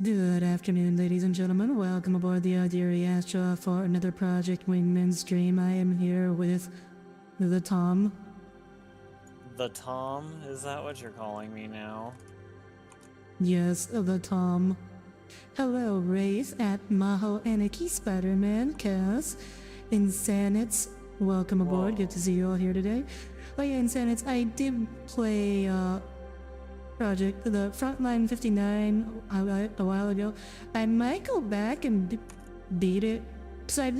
Good afternoon, ladies and gentlemen. Welcome aboard the Audire Astra for another Project Wingman stream. I am here with the Tom. The Tom? Is that what you're calling me now? Yes, the Tom. Hello, Wraith at Maho Anarchy Spider-Man, Cass, Insanites. Welcome aboard. Whoa. Good to see you all here today. Oh yeah, Insanites, I did play Project the Frontline 59 a while ago. I might go back and beat it. So I've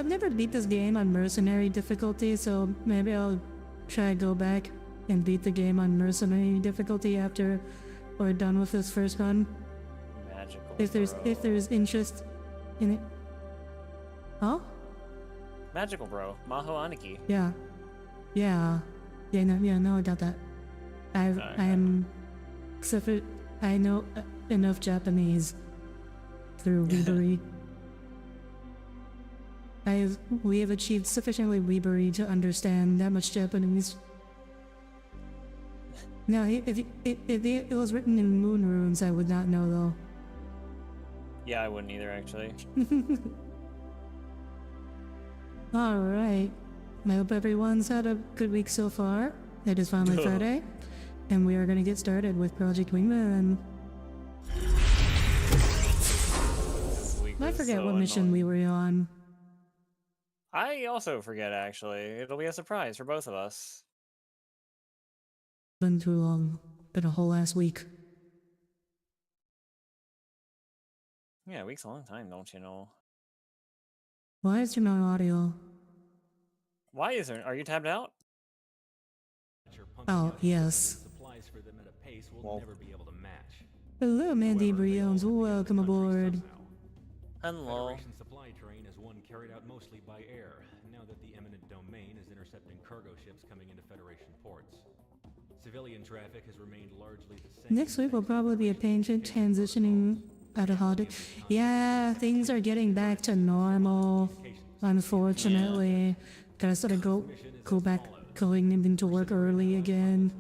never beat this game on Mercenary difficulty, so maybe I'll try to go back and beat the game on Mercenary difficulty after we're done with this first run. Magical. If there's interest in it. Huh? Magical bro. Maho Aniki. Yeah. No, I got that. Except for I know enough Japanese through Weebery. We have achieved sufficiently Weebery to understand that much Japanese. Now, if it was written in moon runes, I would not know though. Yeah, I wouldn't either, actually. Alright. I hope everyone's had a good week so far. It is finally Friday, and we are going to get started with Project Wingman. I forget what mission we were on. I also forget, actually. It'll be a surprise for both of us. Been too long. Been a whole ass week. Yeah, a week's a long time, don't you know? Why is there no audio? Why is there? Are you tabbed out? Oh, yes. Well, Hello, Mandy Briones. Welcome aboard. hello. Federation supply train is one carried out mostly by air, now that the eminent domain is intercepting cargo ships coming into Federation ports. Civilian traffic has remained largely the same. Next week will probably be a painted transitioning out of holiday. Yeah, things are getting back to normal. Unfortunately, gotta sort of go back going into work early again.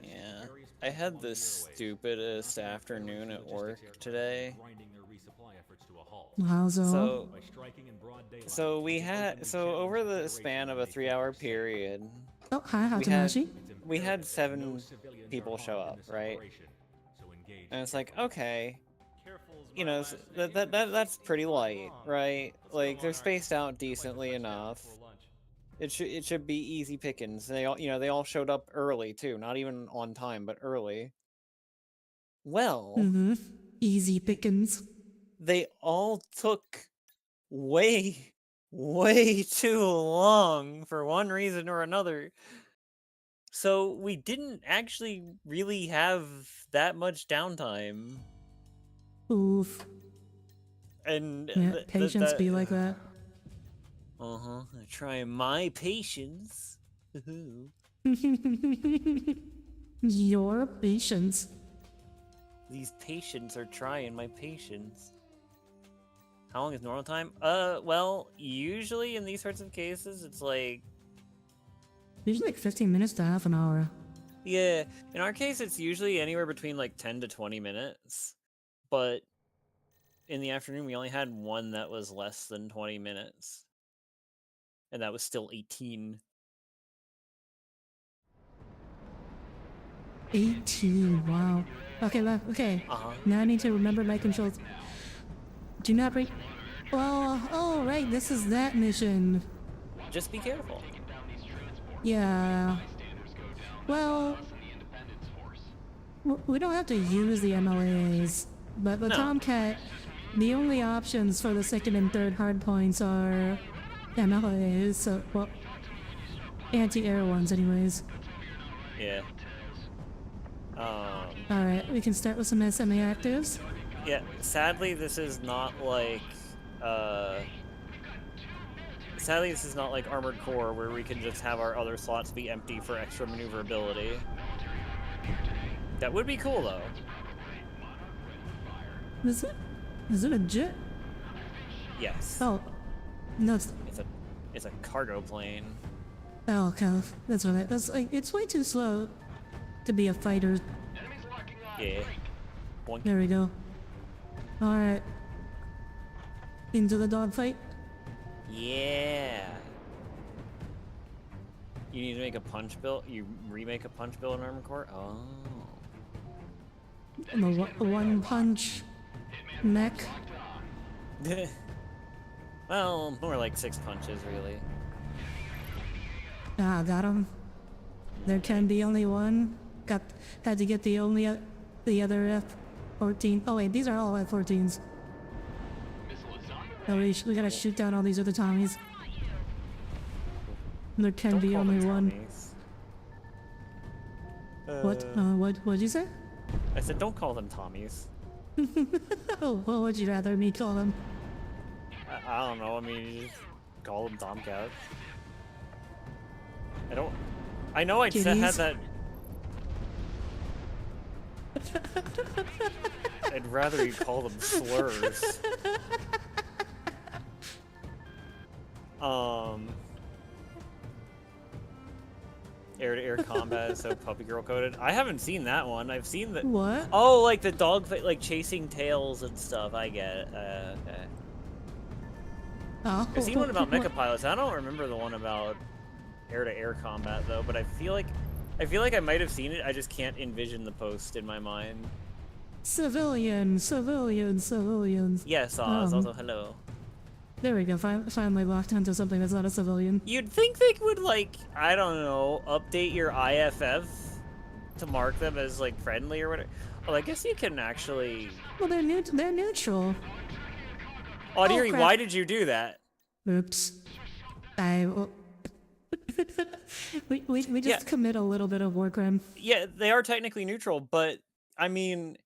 Yeah. I had the stupidest afternoon at work today. How's all? So over the span of a 3-hour period, Oh, hi, Hatamashi. we had 7 people show up, right? And it's like, okay, you know, that's pretty light, right? Like, they're spaced out decently enough. It should be easy pickings. They all showed up early too, not even on time, but early. Well, Easy pickings. they all took way too long for one reason or another. So we didn't actually really have that much downtime. Oof. And Yeah, patience be like that. Trying my patience. Your patience. These patients are trying my patience. How long is normal time? Well, usually in these sorts of cases, it's like... Usually like 15 minutes to half an hour. Yeah, in our case, it's usually anywhere between like 10 to 20 minutes. But in the afternoon, we only had one that was less than 20 minutes. And that was still 18. 18, wow. Okay, okay. Now I need to remember my controls. Do not break. Well, oh, right, this is that mission. Just be careful. Yeah. Well, we don't have to use the MLAs, but the Tomcat, the only options for the second and third hardpoints are MLAs, so, well, anti-air ones anyways. Yeah. Alright, we can start with some semi-actives. Yeah, sadly this is not like, Armored Core, where we can just have our other slots be empty for extra maneuverability. That would be cool, though. Is it a jet? Yes. Oh. No, It's a cargo plane. Oh, okay. That's what that's like. It's way too slow to be a fighter. Yeah. Boink. There we go. Alright. Into the dogfight. Yeah. You need to make a punch build? You remake a punch build in Armored Core? Oh. The one punch mech. Well, more like 6 punches, really. Ah, got him. There can be only one. Had to get the other F-14. Oh wait, these are all F-14s. Oh, we gotta shoot down all these other Tommies. There can be only one. What'd you say? I said don't call them Tommies. Oh, what would you rather me call them? I don't know, I mean, you just call them Tomcats. I know I had that... I'd rather you call them slurs. Air-to-air combat is so puppy girl coded. I haven't seen that one. I've seen the... What? Oh, like the dogfight, like chasing tails and stuff. I get it. Okay. Oh, I've seen one about mecha pilots. I don't remember the one about air-to-air combat though, but I feel like I might have seen it. I just can't envision the post in my mind. Civilians. Yes, Oz. Also, hello. There we go. Finally locked onto something that's not a civilian. You'd think they would, like, I don't know, update your IFF to mark them as, like, friendly or whatever. Well, I guess you can actually... Well, they're neutral. Audire, crap. why did you do that? Oops. We just commit a little bit of war crime. Yeah, they are technically neutral, but, I mean,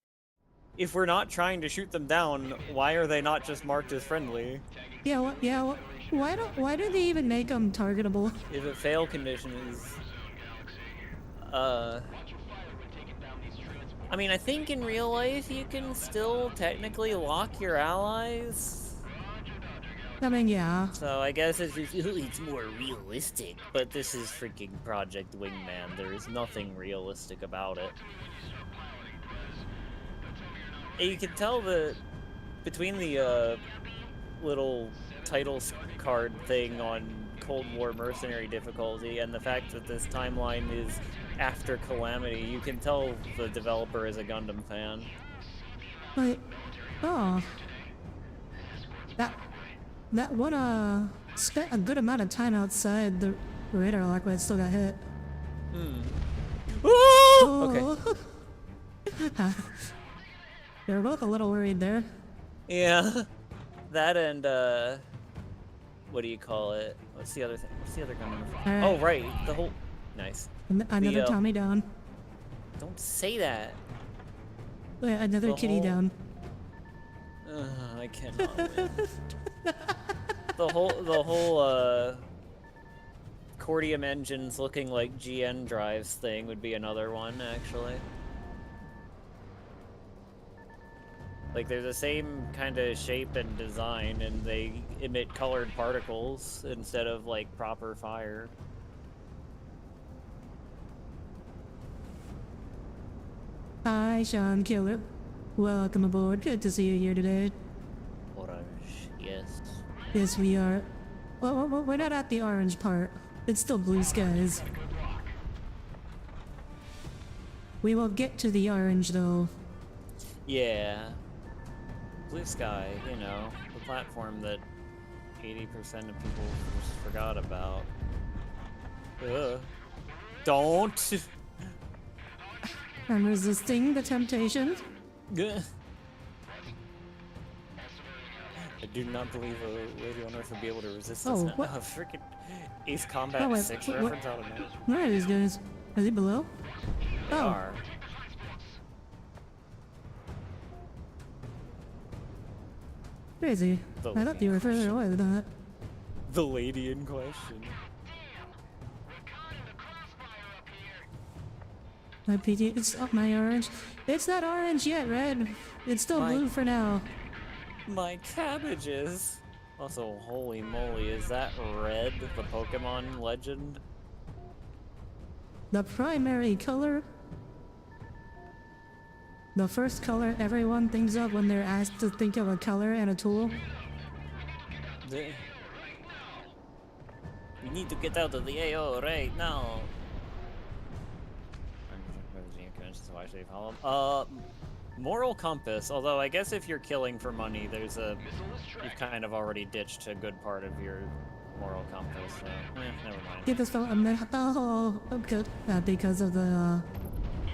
if we're not trying to shoot them down, why are they not just marked as friendly? Why do they even make them targetable? If a fail condition is... I mean, I think in real life you can still technically lock your allies. I mean, yeah. So I guess it's more realistic, but this is freaking Project Wingman. There is nothing realistic about it. And you can tell that between the little title card thing on Cold War mercenary difficulty and the fact that this timeline is after Calamity, you can tell the developer is a Gundam fan. But, oh. That one, spent a good amount of time outside the radar lock, but it still got hit. Oh! Okay. They were both a little worried there. Yeah. That and, what do you call it? What's the other thing? What's the other Gundam? Right. Oh, right. The whole... Nice. Another Tommy down. Don't say that. Oh, yeah, another kitty down. I cannot win. The whole Cordium engines looking like GN drives thing would be another one, actually. Like, they're the same kind of shape and design, and they emit colored particles instead of, like, proper fire. Hi, Sean Killer. Welcome aboard. Good to see you here today. Orange, yes. Yes, we are. Well, we're not at the orange part. It's still blue skies. We will get to the orange, though. Yeah. Blue Sky, you know, the platform that 80% of people just forgot about. Ugh. Don't! I'm resisting the temptation. I do not believe a lady on Earth would be able to resist this. Oh, what? Freaking Ace Combat 6 reference out of nowhere. Where are these guys? Are they below? They are. Crazy. I thought they were further away than that. The lady in question. My PT, it's up my orange. It's not orange yet, Red. It's still blue for now. My cabbages. Also, holy moly, is that Red, the Pokemon legend? The primary color? the first color everyone thinks of when they're asked to think of a color and a tool? We need to get out of the AO right now. Moral compass. Although I guess if you're killing for money, there's a you've kind of already ditched a good part of your moral compass. So never mind. Get this film. Oh, good. Because of the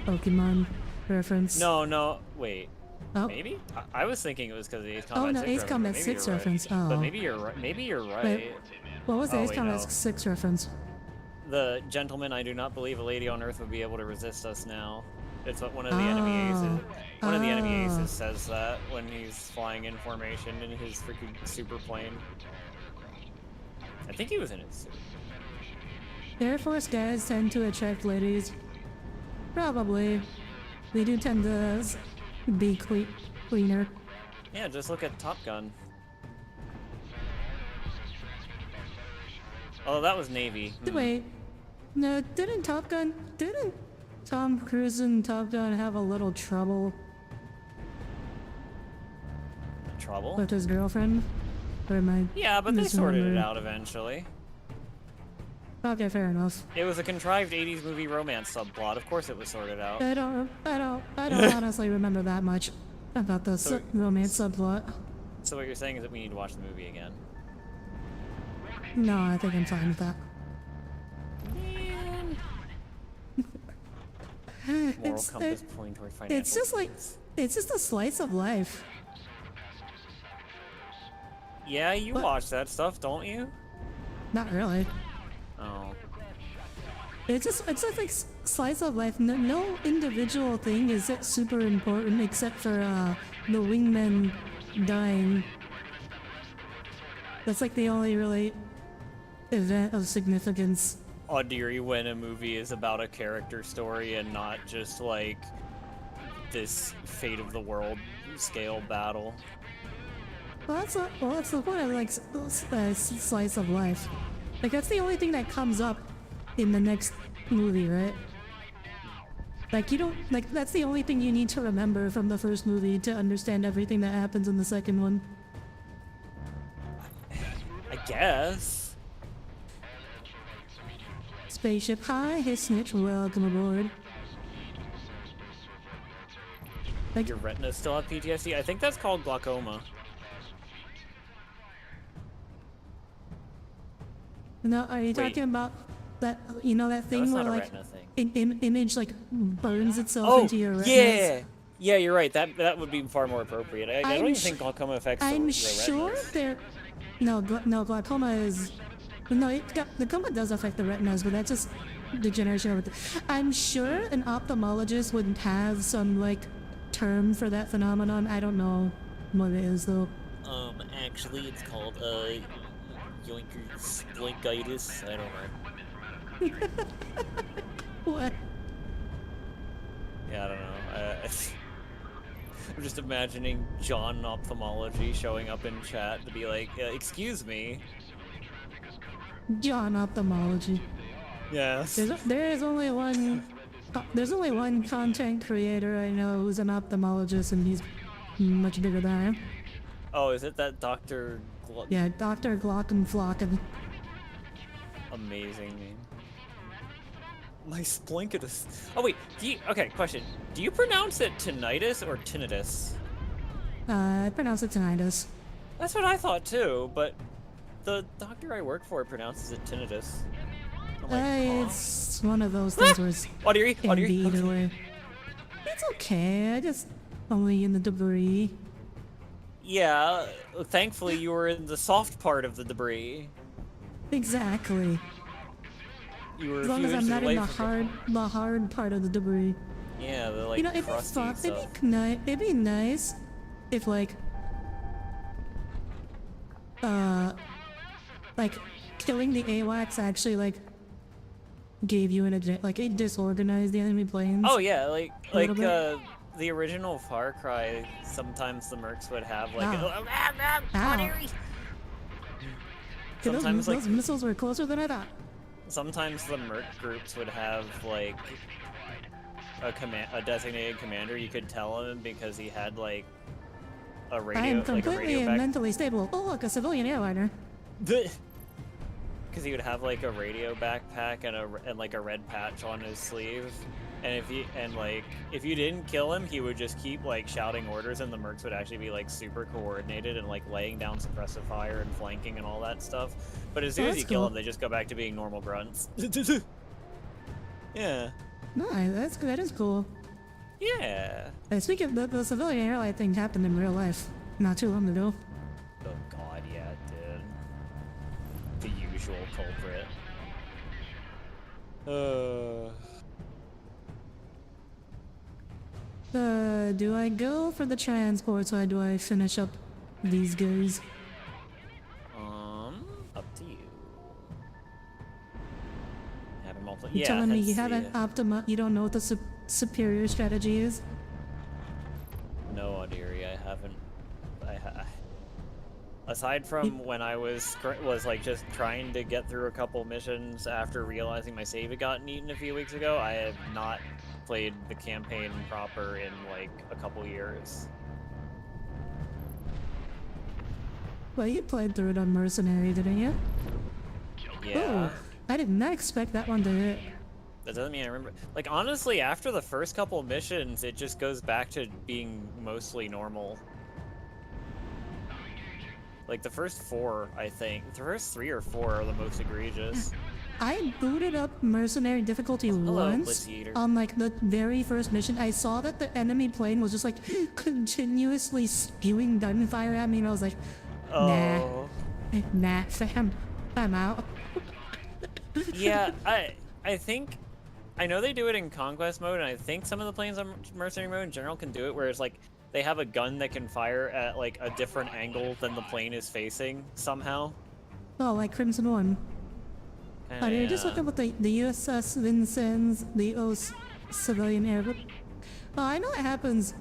Pokemon reference. No, wait. Oh. Maybe? I was thinking it was because of the Ace Combat 6 Oh no, Ace reference, Combat but 6 you're reference. Right. Oh. But maybe you're right. Maybe you're right. Wait, what was the Ace wait, Combat no. 6 reference? The gentleman, I do not believe a lady on Earth would be able to resist us now. It's what one of the enemy aces. One of the enemy aces says that when he's flying in formation in his freaking super plane. I think he was in his suit. Air Force guys tend to attract ladies. Probably. They do tend to be cleaner. Yeah, just look at Top Gun. Oh, that was Navy. Wait. No, didn't Tom Cruise and Top Gun have a little trouble Trouble? with his girlfriend? Or am I Yeah, but they sorted it misremembering? out eventually. Okay, fair enough. It was a contrived 80s movie romance subplot. Of course it was sorted out. I don't honestly remember that much about the romance subplot. So what you're saying is that we need to watch the movie again. No, I think I'm fine with that. Moral It's compass pointing toward financial it's just like gains. it's just a slice of life. Yeah, you What? watch that stuff, don't you? Not really. Oh. It's just like slice of life. No individual thing is super important except for the wingman dying. That's like the only really event of significance. Audire when a movie is about a character story and not just like this fate of the world scale battle. Well, that's the point of like slice of life. Like that's the only thing that comes up in the next movie, right? Like you don't like that's the only thing you need to remember from the first movie to understand everything that happens in the second one. I guess. Spaceship, hi, hey Snitch, welcome aboard. Like, Your retina still have PTSD? I think that's called glaucoma. no, are you Wait. talking about that? You know that No, thing that's where not a like retina thing. image like burns itself Oh, into your retinas? yeah! Yeah, you're right. That would be far more appropriate. I don't even think glaucoma affects I'm the sure retinas. there. No, glaucoma is. No, glaucoma does affect the retinas, but that's just degeneration of it. I'm sure an ophthalmologist would have some like term for that phenomenon. I don't know what it is though. Actually, it's called yoinkers, I don't know. What? Yeah, I don't know. I'm just imagining John in ophthalmology showing up in chat to be like, excuse me. John ophthalmology. Yes. There's only one content creator I know who's an ophthalmologist, and he's much bigger than I am. Oh, is it that Dr. Yeah, Dr. Glockenflocken. Amazing name. My splinkitus. Oh wait, okay, question. Do you pronounce it tinnitus or tinnitus? I pronounce it tinnitus. That's what I thought too, but the doctor I work for pronounces it tinnitus. I'm like, huh? It's one of those things where it's Audire, can be either okay. way. It's okay, I just only in the debris. Yeah, thankfully you were in the soft part of the debris. Exactly. You were As a long few as I'm inches not away in from the hard part of the debris. Yeah, the like You know, it'd be crusty fun. stuff. It'd be nice if like killing the AWACS actually like gave you an like it disorganized the enemy planes. Oh yeah, like little bit. the original Far Cry. Sometimes the mercs would have like Ow. Audire! Okay, Sometimes those missiles were closer than I thought. sometimes the merc groups would have like a designated commander, you could tell him because he had like a radio, I am like a completely radio and back. mentally stable. Oh look, a civilian airliner. Because he would have like a radio backpack and like a red patch on his sleeve, and if you didn't kill him, he would just keep like shouting orders, and the mercs would actually be like super coordinated and like laying down suppressive fire and flanking and all that stuff. But as soon as you kill them, they just go back to being normal grunts. Yeah. No, that is cool. Yeah. Speaking of the civilian airline thing happened in real life not too long ago. Oh god, yeah, it did. The usual culprit. Do I go for the transports or do I finish up these guys? Up to you. Have him multiple. You're telling me you haven't you don't know what the superior strategy is? No, Audire, I haven't. Aside from when I was like just trying to get through a couple missions after realizing my save had gotten eaten a few weeks ago, I have not played the campaign proper in like a couple years. Well, you played through it on Mercenary, didn't you? Yeah. Oh, I did not expect that one to hit. That doesn't mean I remember. Like, honestly, after the first couple missions, it just goes back to being mostly normal. Like, the first 4, I think. The first 3 or 4 are the most egregious. I booted up Mercenary difficulty once on like the very first mission. I saw that the enemy plane was just like continuously spewing gunfire at me, and I was like, nah, fam, I'm out. Yeah, I think, I know they do it in Conquest mode, and I think some of the planes on Mercenary mode in general can do it, where it's like, they have a gun that can fire at like a different angle than the plane is facing, somehow. Oh, like Crimson 1. Yeah. Just look up what the USS Vincennes, the civilian air. Oh, I know it happens.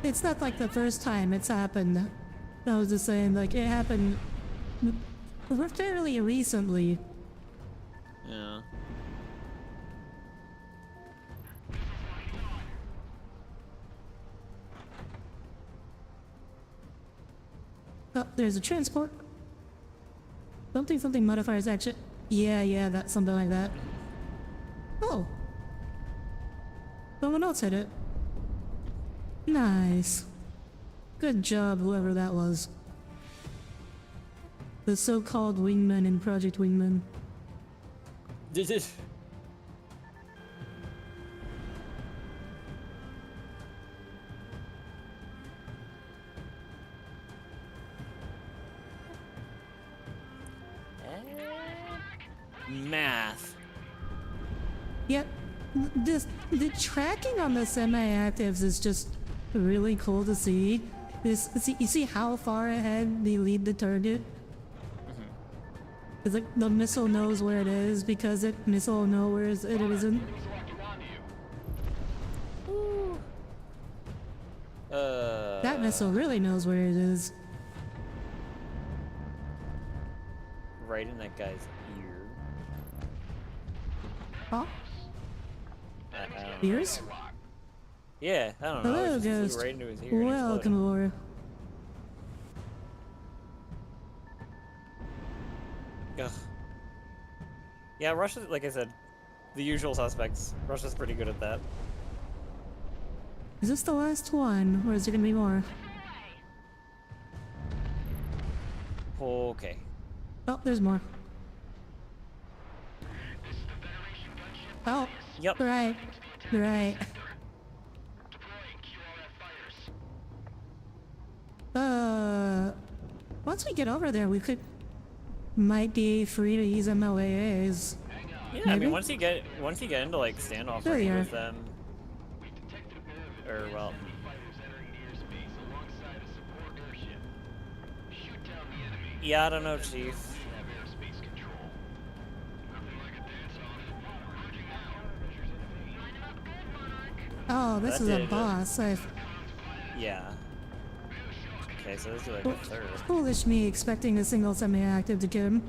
It's not like the first time it's happened. I was just saying, like, it happened fairly recently. Yeah. Oh, there's a transport. Something modifiers action. Yeah, that's something like that. Oh. Someone else hit it. Nice. Good job, whoever that was. The so-called wingman in Project Wingman. Did it? Math. Yep. The tracking on the semi-actives is just really cool to see. You see how far ahead they lead the target? It's like the missile knows where it is because missile knows where it isn't. That missile really knows where it is. Right in that guy's ear. Huh? I don't Ears? know. Yeah, I don't know. Hello, It just flew Ghost. right into his ear and Welcome exploded. aboard. Ugh. Yeah, Russia, like I said, the usual suspects. Russia's pretty good at that. Is this the last one, or is there gonna be more? Okay. Oh, there's more. Oh, Yep. right. Once we get over there, we might be free to use MLAAs. Yeah, Maybe? I mean, once you get into like standoff There range you are. with them, or well, yeah, I don't know, Chief. Oh, this That is a did it. boss. Yeah. Okay, so let's do like a third. Foolish me expecting a single semi-active to kill him.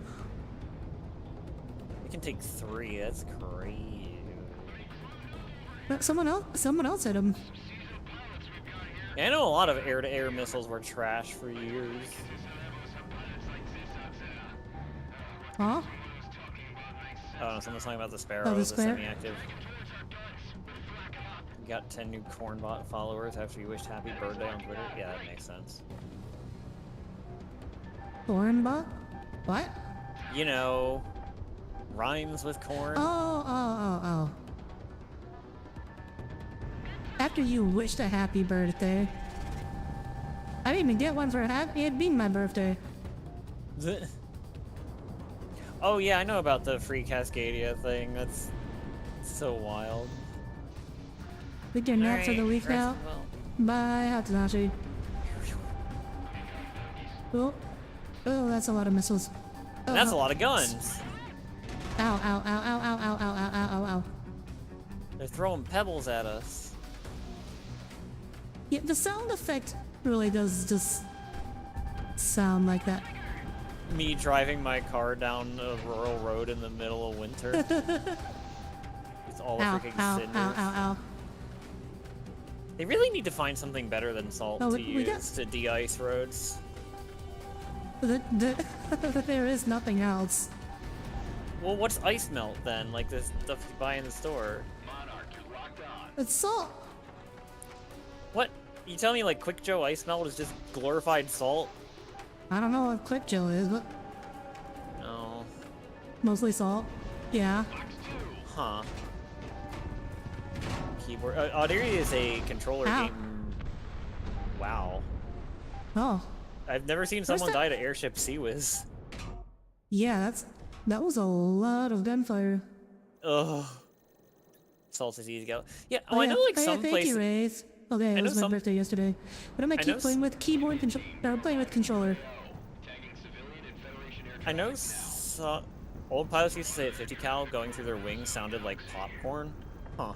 We can take 3. That's crazy. Someone else hit him. Yeah, I know a lot of air-to-air missiles were trash for years. Huh? Oh, no, someone's talking about the Sparrow, Oh, the the Sparrow? semi-active. You got 10 new Cornbot followers after you wished happy birthday on Twitter? Yeah, that makes sense. Cornbot? What? You know, rhymes with corn. Oh. After you wished a happy birthday. I didn't even get one for happy. It'd been my birthday. Oh yeah, I know about the free Cascadia thing. That's so wild. Think your naps are the week now? Well. Bye, Hatanashi. Oh, that's a lot of missiles. Oh, That's a lot of guns. Ow, ow, ow, ow, ow, ow, ow, ow, ow, ow. They're throwing pebbles at us. Yeah, the sound effect really does just sound like that. Me driving my car down a rural road in the middle of winter. It's all Ow, freaking ow, cinders. ow, ow, ow. They really need to find something better than salt Oh, to we got- use to de-ice roads. There is nothing else. Well, what's ice melt then? Like the stuff you buy in the store. It's salt. What? You tell me like Quick Joe ice melt is just glorified salt? I don't know what Quick Joe is, but No. mostly salt. Yeah. Huh. Keyboard. Audire is a controller Ow. game. Wow. Oh. I've never seen someone that- die to airship Seawiz. Yeah, that was a lot of gunfire. Ugh. Salt is easy to go. Yeah, Oh, I yeah. know like Oh, yeah, some thank places. you, Wraith. Okay, I it know was my some- birthday yesterday. But I'm gonna I keep know playing with keyboard control or playing with controller. I know old pilots used to say at 50 cal going through their wings sounded like popcorn. Huh.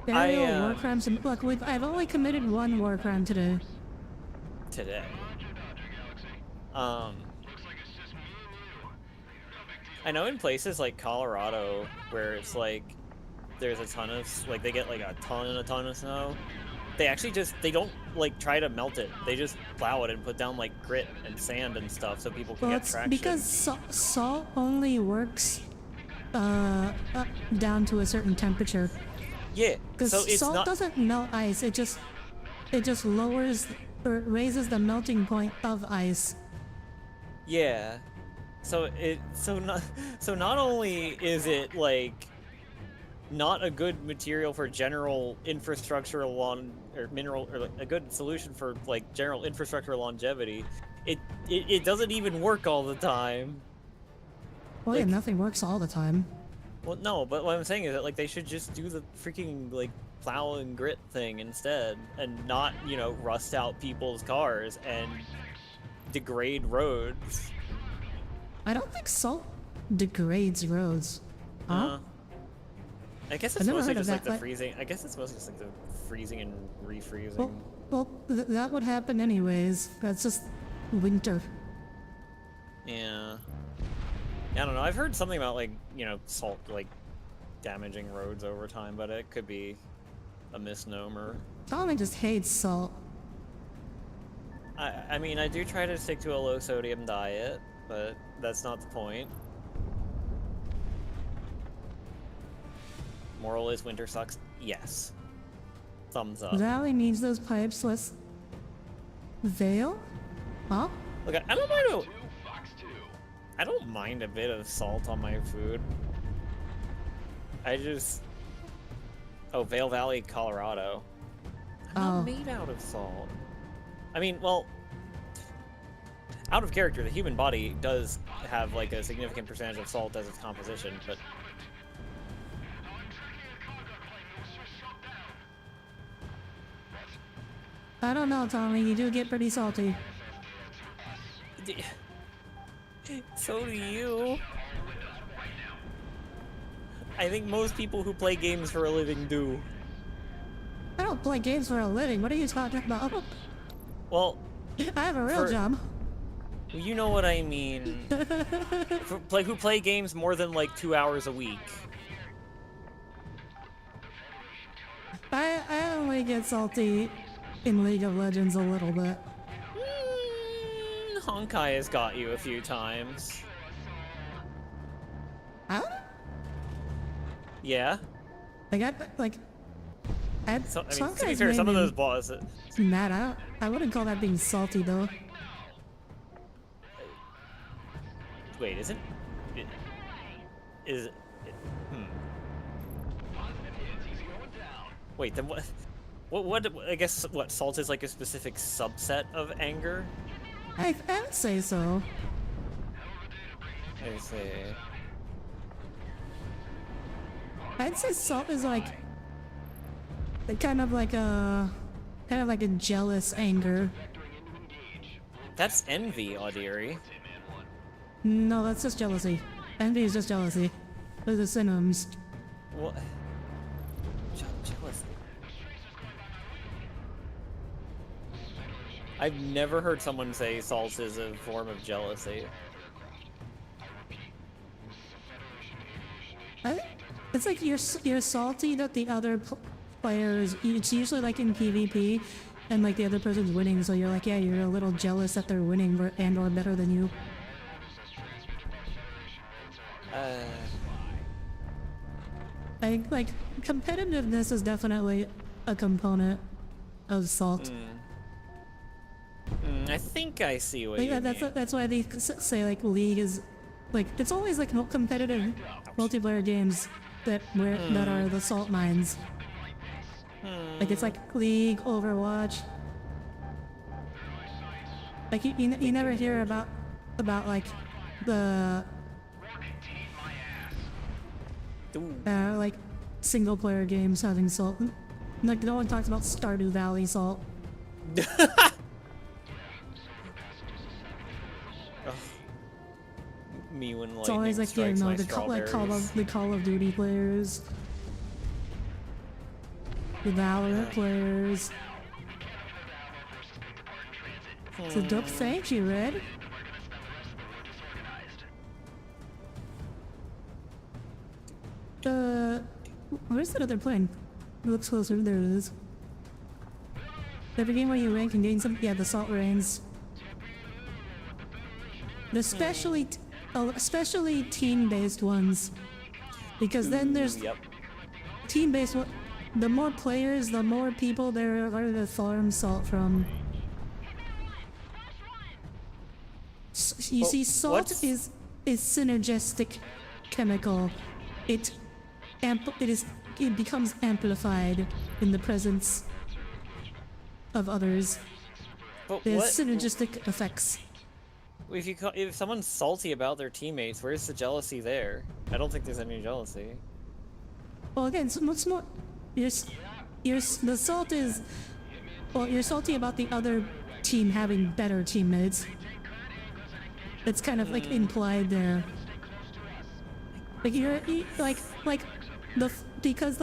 Aerial war crimes. Look, I've only committed one war crime today. Today. I know in places like Colorado where it's like there's a ton of like they get like a ton of snow. They actually they don't like try to melt it. They just plow it and put down like grit and sand and stuff so people can Well, get it's traction. because salt only works up down to a certain temperature. Yeah, Because so it's salt not. doesn't melt ice. It just lowers or raises the melting point of ice. Yeah. So not only is it like not a good material for general infrastructure like a good solution for like general infrastructure longevity, it doesn't even work all the time. Well, yeah, Like- nothing works all the time. Well, no, but what I'm saying is that like they should just do the freaking like plow and grit thing instead, and not rust out people's cars and degrade roads. I don't think salt degrades roads. Huh? I guess I've it's never mostly heard of just like that, the but- freezing. I guess it's mostly just like the freezing and refreezing. Well, that would happen anyways. That's just winter. Yeah. I don't know. I've heard something about like salt like damaging roads over time, but it could be a misnomer. Tommy just hates salt. I mean, I do try to stick to a low sodium diet, but that's not the point. Moral is winter sucks. Yes. Thumbs up. Valley needs those pipes. Let's Veil? Huh? Look, I don't mind a bit of salt on my food. Oh, Vail Valley, Colorado. I'm not made out of salt. I mean, well, out of character, the human body does have like a significant percentage of salt as its composition, but I don't know, Tommy. You do get pretty salty. so do you. I think most people who play games for a living do. I don't play games for a living. What are you talking about? Well, I have a real job. you know what I mean. Who play games more than like 2 hours a week. I only get salty in League of Legends a little bit. Honkai has got you a few times. I don't know. Yeah. Like, So, I mean, some to be guys fair, some of made those me bosses. mad. I wouldn't call that being salty though. Wait, isn't it? Is it? Wait, then what? What? I guess what? Salt is like a specific subset of anger. I would say so. I see. I'd say salt is like kind of like a jealous anger. That's envy, Audire. No, that's just jealousy. Envy is just jealousy. Those are synonyms. What? Jealousy. I've never heard someone say salt is a form of jealousy. It's like you're salty that the other players. It's usually like in PvP, and like the other person's winning, so you're like, yeah, you're a little jealous that they're winning and or better than you. Like competitiveness is definitely a component of salt. I think I see what you mean. That's why they say like League is like it's always like competitive multiplayer games that are the salt mines. Like it's like League, Overwatch. Like you never hear about like the like single player games having salt. Like no one talks about Stardew Valley salt. Me when It's always like the Call of Duty players, the Valorant players. So dope, thank you, Red. Where's that other plane? It looks closer. There it is. Every game where you win can gain some. Yeah, the salt rains. Especially team-based ones, because then there's team-based. The more players, the more people there are to farm salt from. You see, salt is synergistic chemical. It becomes amplified in the presence of others. There's synergistic effects. If someone's salty about their teammates, where's the jealousy there? I don't think there's any jealousy. Well, again, what's more, the salt is, well, you're salty about the other team having better teammates. It's kind of like implied there. Like because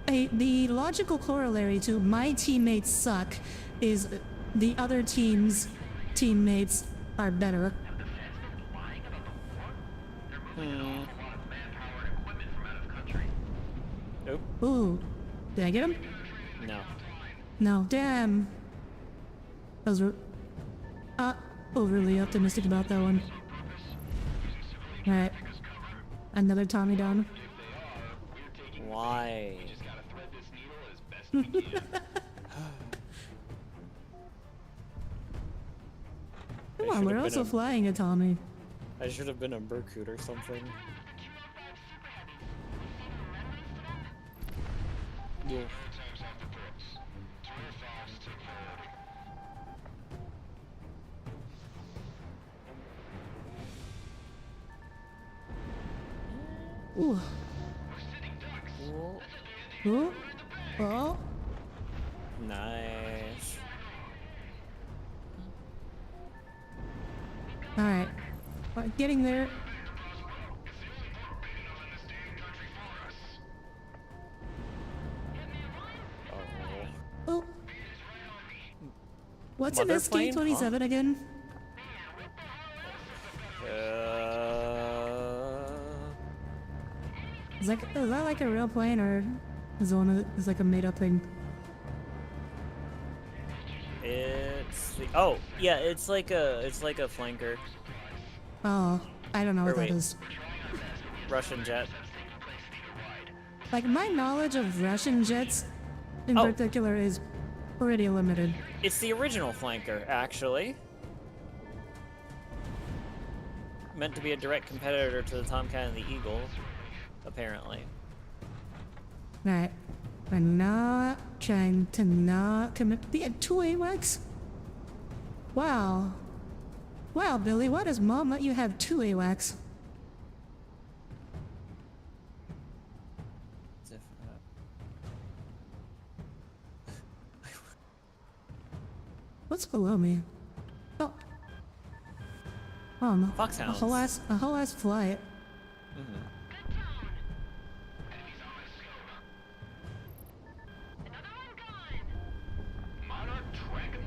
the logical corollary to my teammates suck is the other team's teammates are better. Oh. Ooh, did I get him? No. No, damn. I was overly optimistic about that one. Alright. Another Tommy down. Why? Come on, we're also flying a Tommy. I should have been a Berkut or something. Yeah. Ooh. Ooh. Oh. Nice. Alright. Getting there. Oh. What's an SK-27 again? Is that like a real plane or Is the one that is like a made-up thing. It's the, oh yeah, it's like a flanker. Oh, I don't know what that wait. is. Russian jet. Like, my knowledge of Russian jets in particular is pretty limited. It's the original flanker, actually. Meant to be a direct competitor to the Tomcat and the Eagle, apparently. Right. I'm not trying to not commit. Yeah, 2 AWACS? Wow. Wow, Billy, why does Mom let you have 2 AWACS? What's below me? Oh. Oh no. Foxhounds. A whole ass flight.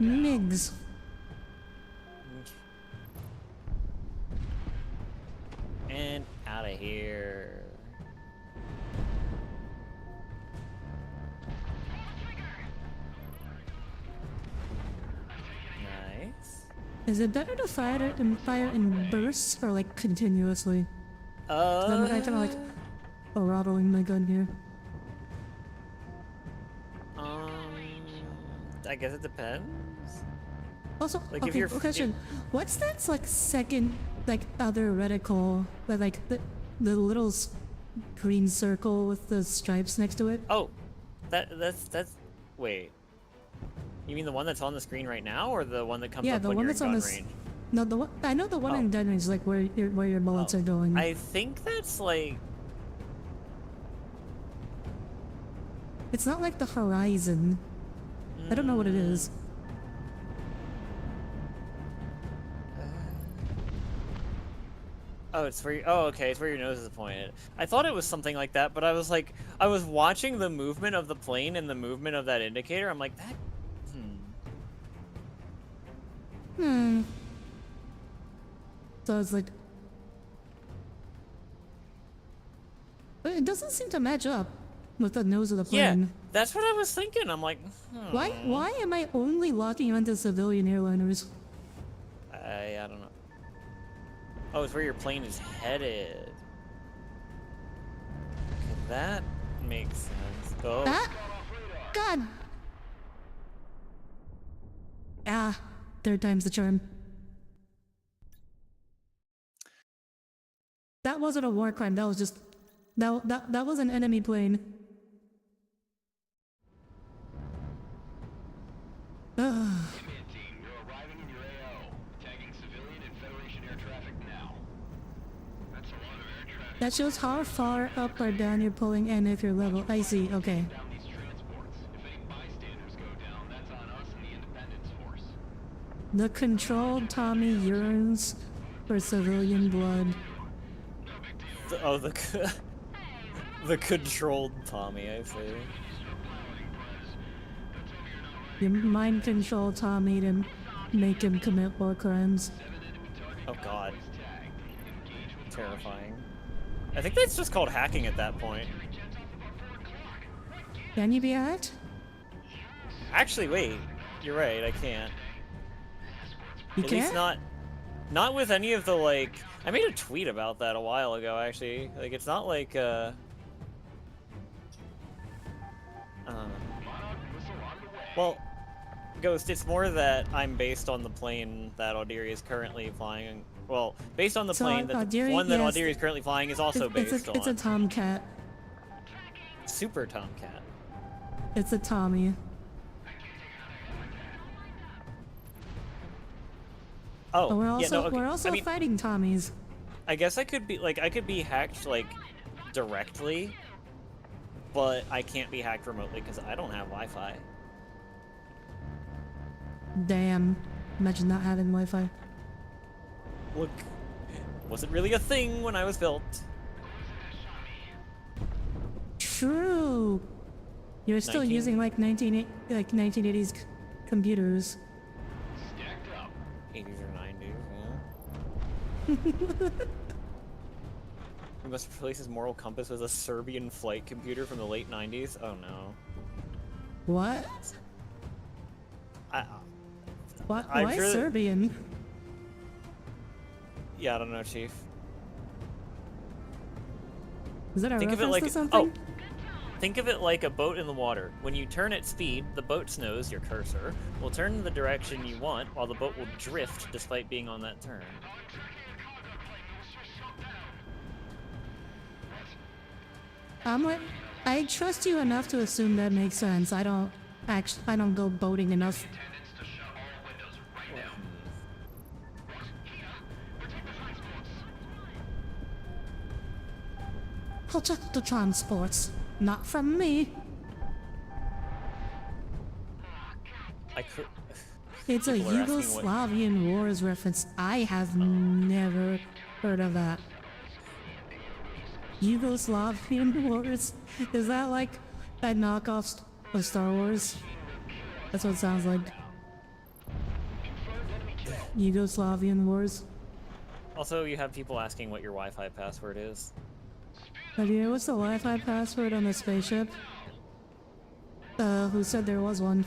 MiGs. And out of here. Nice. Is it better to fire in bursts or like continuously? I'm kind of like throttling my gun here. I guess it depends. Also, Like, if okay, you're question. What's that like second, like other reticle, but like the little green circle with the stripes next to it? Oh, that's wait. You mean the one that's on the screen right now, or the one that comes Yeah, up the when one you're that's in on gun the range? No, the one I know the one in gun range is like where your bullets are going. I think that's like. It's not like the horizon. I don't know what it is. Oh, it's where you, oh, okay, it's where your nose is pointed. I thought it was something like that, but I was like, I was watching the movement of the plane and the movement of that indicator. I'm like, that. So it's like, but it doesn't seem to match up with the nose of the plane. Yeah, that's what I was thinking. I'm like, Why am I only locking onto civilian airliners? I don't know. Oh, it's where your plane is headed. Okay, that makes sense. Oh. Ah! God! Ah, third time's the charm. That wasn't a war crime, that was just... That was an enemy plane. Ugh. Command team, you're arriving in your AO. Tagging civilian and Federation air traffic now. That's a lot of air traffic. That shows how far up or down you're pulling and if you're level. I see, okay. Down these transports. If any bystanders go down, that's on us and the Independence Force. The controlled Tommy yearns for civilian blood. Oh, the controlled Tommy, I see. You mind control Tommy to make him commit war crimes. Oh god. Terrifying. I think that's just called hacking at that point. Can you be hacked? Actually, wait. You're right, I can't. You At can't? least not with any of the, like... I made a tweet about that a while ago, actually. Like, it's not like, well, Ghost, it's more that I'm based on the plane that Audire is currently flying. Well, based on the So, plane that the Audire- one that yes, Audire is currently flying is also based on. It's a Tomcat. Super Tomcat. It's a Tommy. Oh, But we're yeah, also no, okay. we're also I mean, fighting Tommies. I guess I could be hacked like directly, but I can't be hacked remotely because I don't have Wi-Fi. Damn. Imagine not having Wi-Fi. Look, it wasn't really a thing when I was built. True. You're still 19 using like 1980s computers. Stacked up. 80s or 90s, yeah. He must replace his moral compass with a Serbian flight computer from the late 90s. Oh no. What? I, What? I'm Why sure that- Serbian? yeah, I don't know, Chief. Is that a Think of it reference like to something? think of it like a boat in the water. When you turn at speed, the boat's nose, your cursor, will turn in the direction you want, while the boat will drift despite being on that turn. I trust you enough to assume that makes sense. I don't go boating enough. I'll check the transports. Not from me. I could. It's a People are asking what- Yugoslavian Wars reference. I have never heard of that. Yugoslavian Wars? Is that like that knockoff of Star Wars? That's what it sounds like. Yugoslavian Wars. Also, you have people asking what your Wi-Fi password is. Audire, what's the Wi-Fi password on the spaceship? Who said there was one?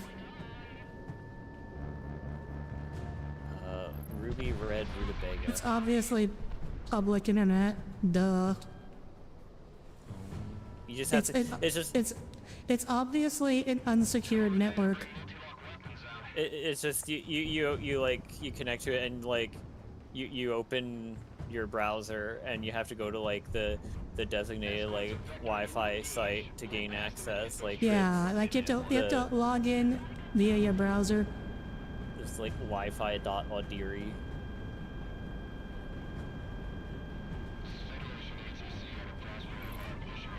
Ruby Red Rutabaga. It's obviously public internet. Duh. You just have to. It's just. It's obviously an unsecured network. It's just you like you connect to it and like you open your browser and you have to go to like the designated like Wi-Fi site to gain access. Like Yeah, like you have to log in via your browser. It's like Wi-Fi.Audire.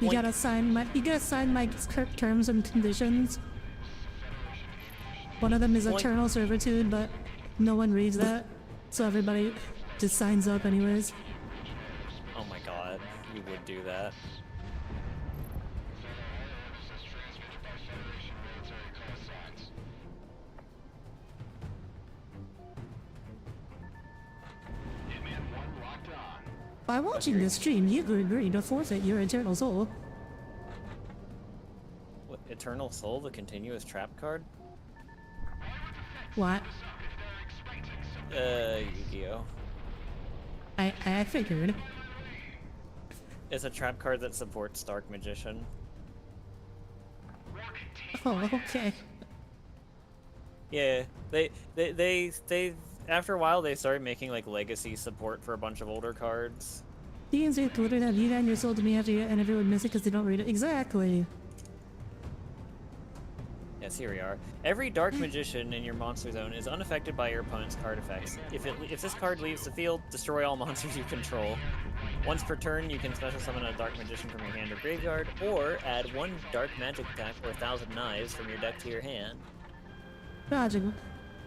You gotta sign my terms and conditions. One of them is eternal servitude, but no one reads that, so everybody just signs up anyways. Oh my god, you would do that. By watching this stream, you could agree to forfeit your eternal soul. What, Eternal Soul, the continuous trap card? What? Yu-Gi-Oh! I figured. It's a trap card that supports Dark Magician. Oh, okay. Yeah, they after a while they started making like legacy support for a bunch of older cards. DNC could literally have you down your soul to me after you and everyone miss it because they don't read it. Exactly. Yes, here we are. Every Dark Magician in your monster zone is unaffected by your opponent's card effects. If this card leaves the field, destroy all monsters you control. Once per turn, you can special summon a Dark Magician from your hand or graveyard, or add one Dark Magic attack or 1,000 knives from your deck to your hand. Project.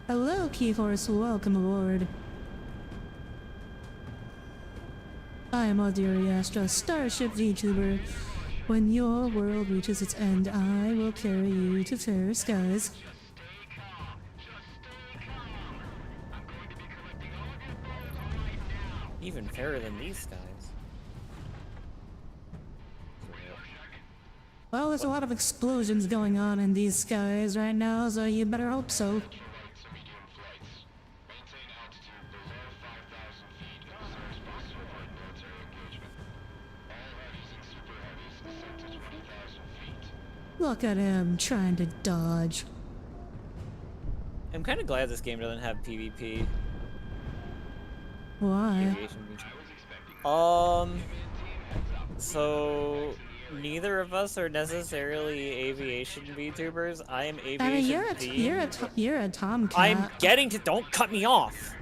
Hello, Keyforce. Welcome aboard. I am Audire Astra, starship vtuber. When your world reaches its end, I will carry you to fairer skies. Even fairer than these skies. Well, there's a lot of explosions going on in these skies right now, so you better hope so. Look at him trying to dodge. I'm kind of glad this game doesn't have PvP. Why? So neither of us are necessarily aviation VTubers. I am aviation I mean, you're a tomcat. I'm getting to. Don't cut me off.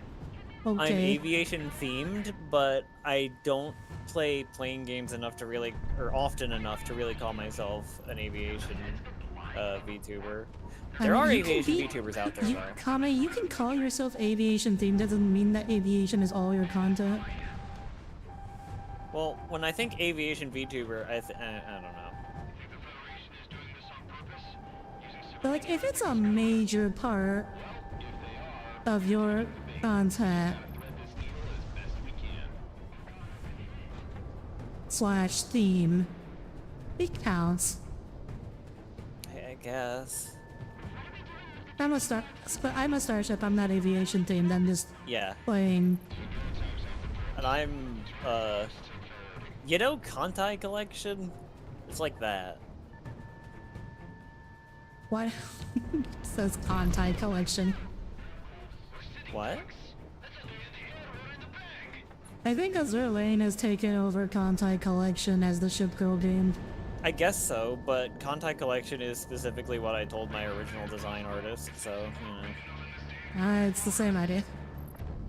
Okay. I'm aviation themed, but I don't play plane games enough to really, or often enough to really call myself an aviation VTuber. There are aviation VTubers out there, though. Kame, you can call yourself aviation themed. Doesn't mean that aviation is all your content. Well, when I think aviation VTuber, I don't know. But like, if it's a major part of your content, slash theme. It counts. I guess. I'm a starship. I'm not aviation themed. I'm just Yeah. playing. And I'm, you know, Kantai Collection? It's like that. What? It says Contai Collection. What? I think Azure Lane has taken over Contai Collection as the Ship Girl game. I guess so, but Kantai Collection is specifically what I told my original design artist, so, you know. It's the same idea.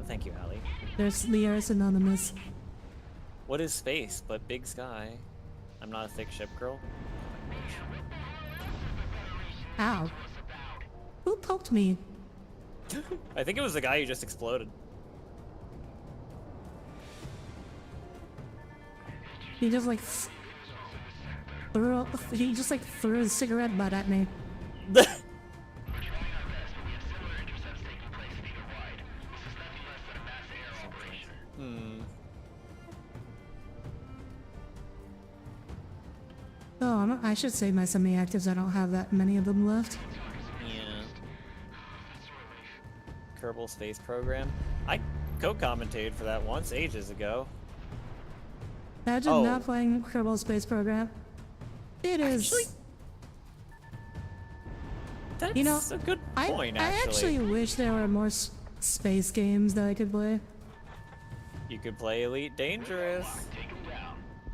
Thank you, Allie. They are synonymous. What is space but big sky? I'm not a thick ship girl. Ow. Who poked me? I think it was the guy who just exploded. He just like threw his cigarette butt at me. Oh, I should save my semi-actives. I don't have that many of them left. Yeah. Kerbal Space Program. I co-commentated for that once, ages ago. Imagine not playing Kerbal Space Program. It is. Actually, that's you know, a good point, I actually wish there were more space games that I could play. You could play Elite Dangerous.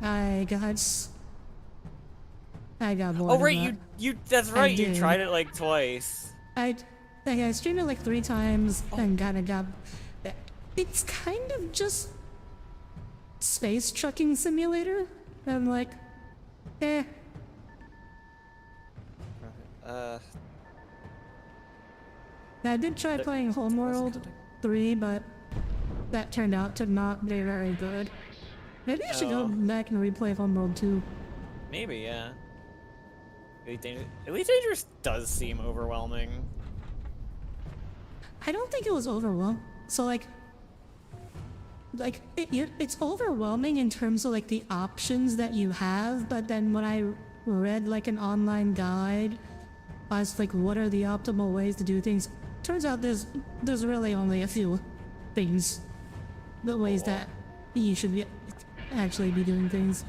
I got bored. Oh right, of that's right, you did. tried it like twice. I streamed it like 3 times and got. It's kind of just space trucking simulator. I'm like, eh. I did try playing Homeworld 3, but that turned out to not be very good. Maybe I should go back and replay Homeworld 2. Maybe, yeah. Elite Dangerous does seem overwhelming. I don't think it was overwhelming. So like it's overwhelming in terms of like the options that you have, but then when I read like an online guide as like what are the optimal ways to do things, turns out there's really only a few things, the ways that you should actually be doing things.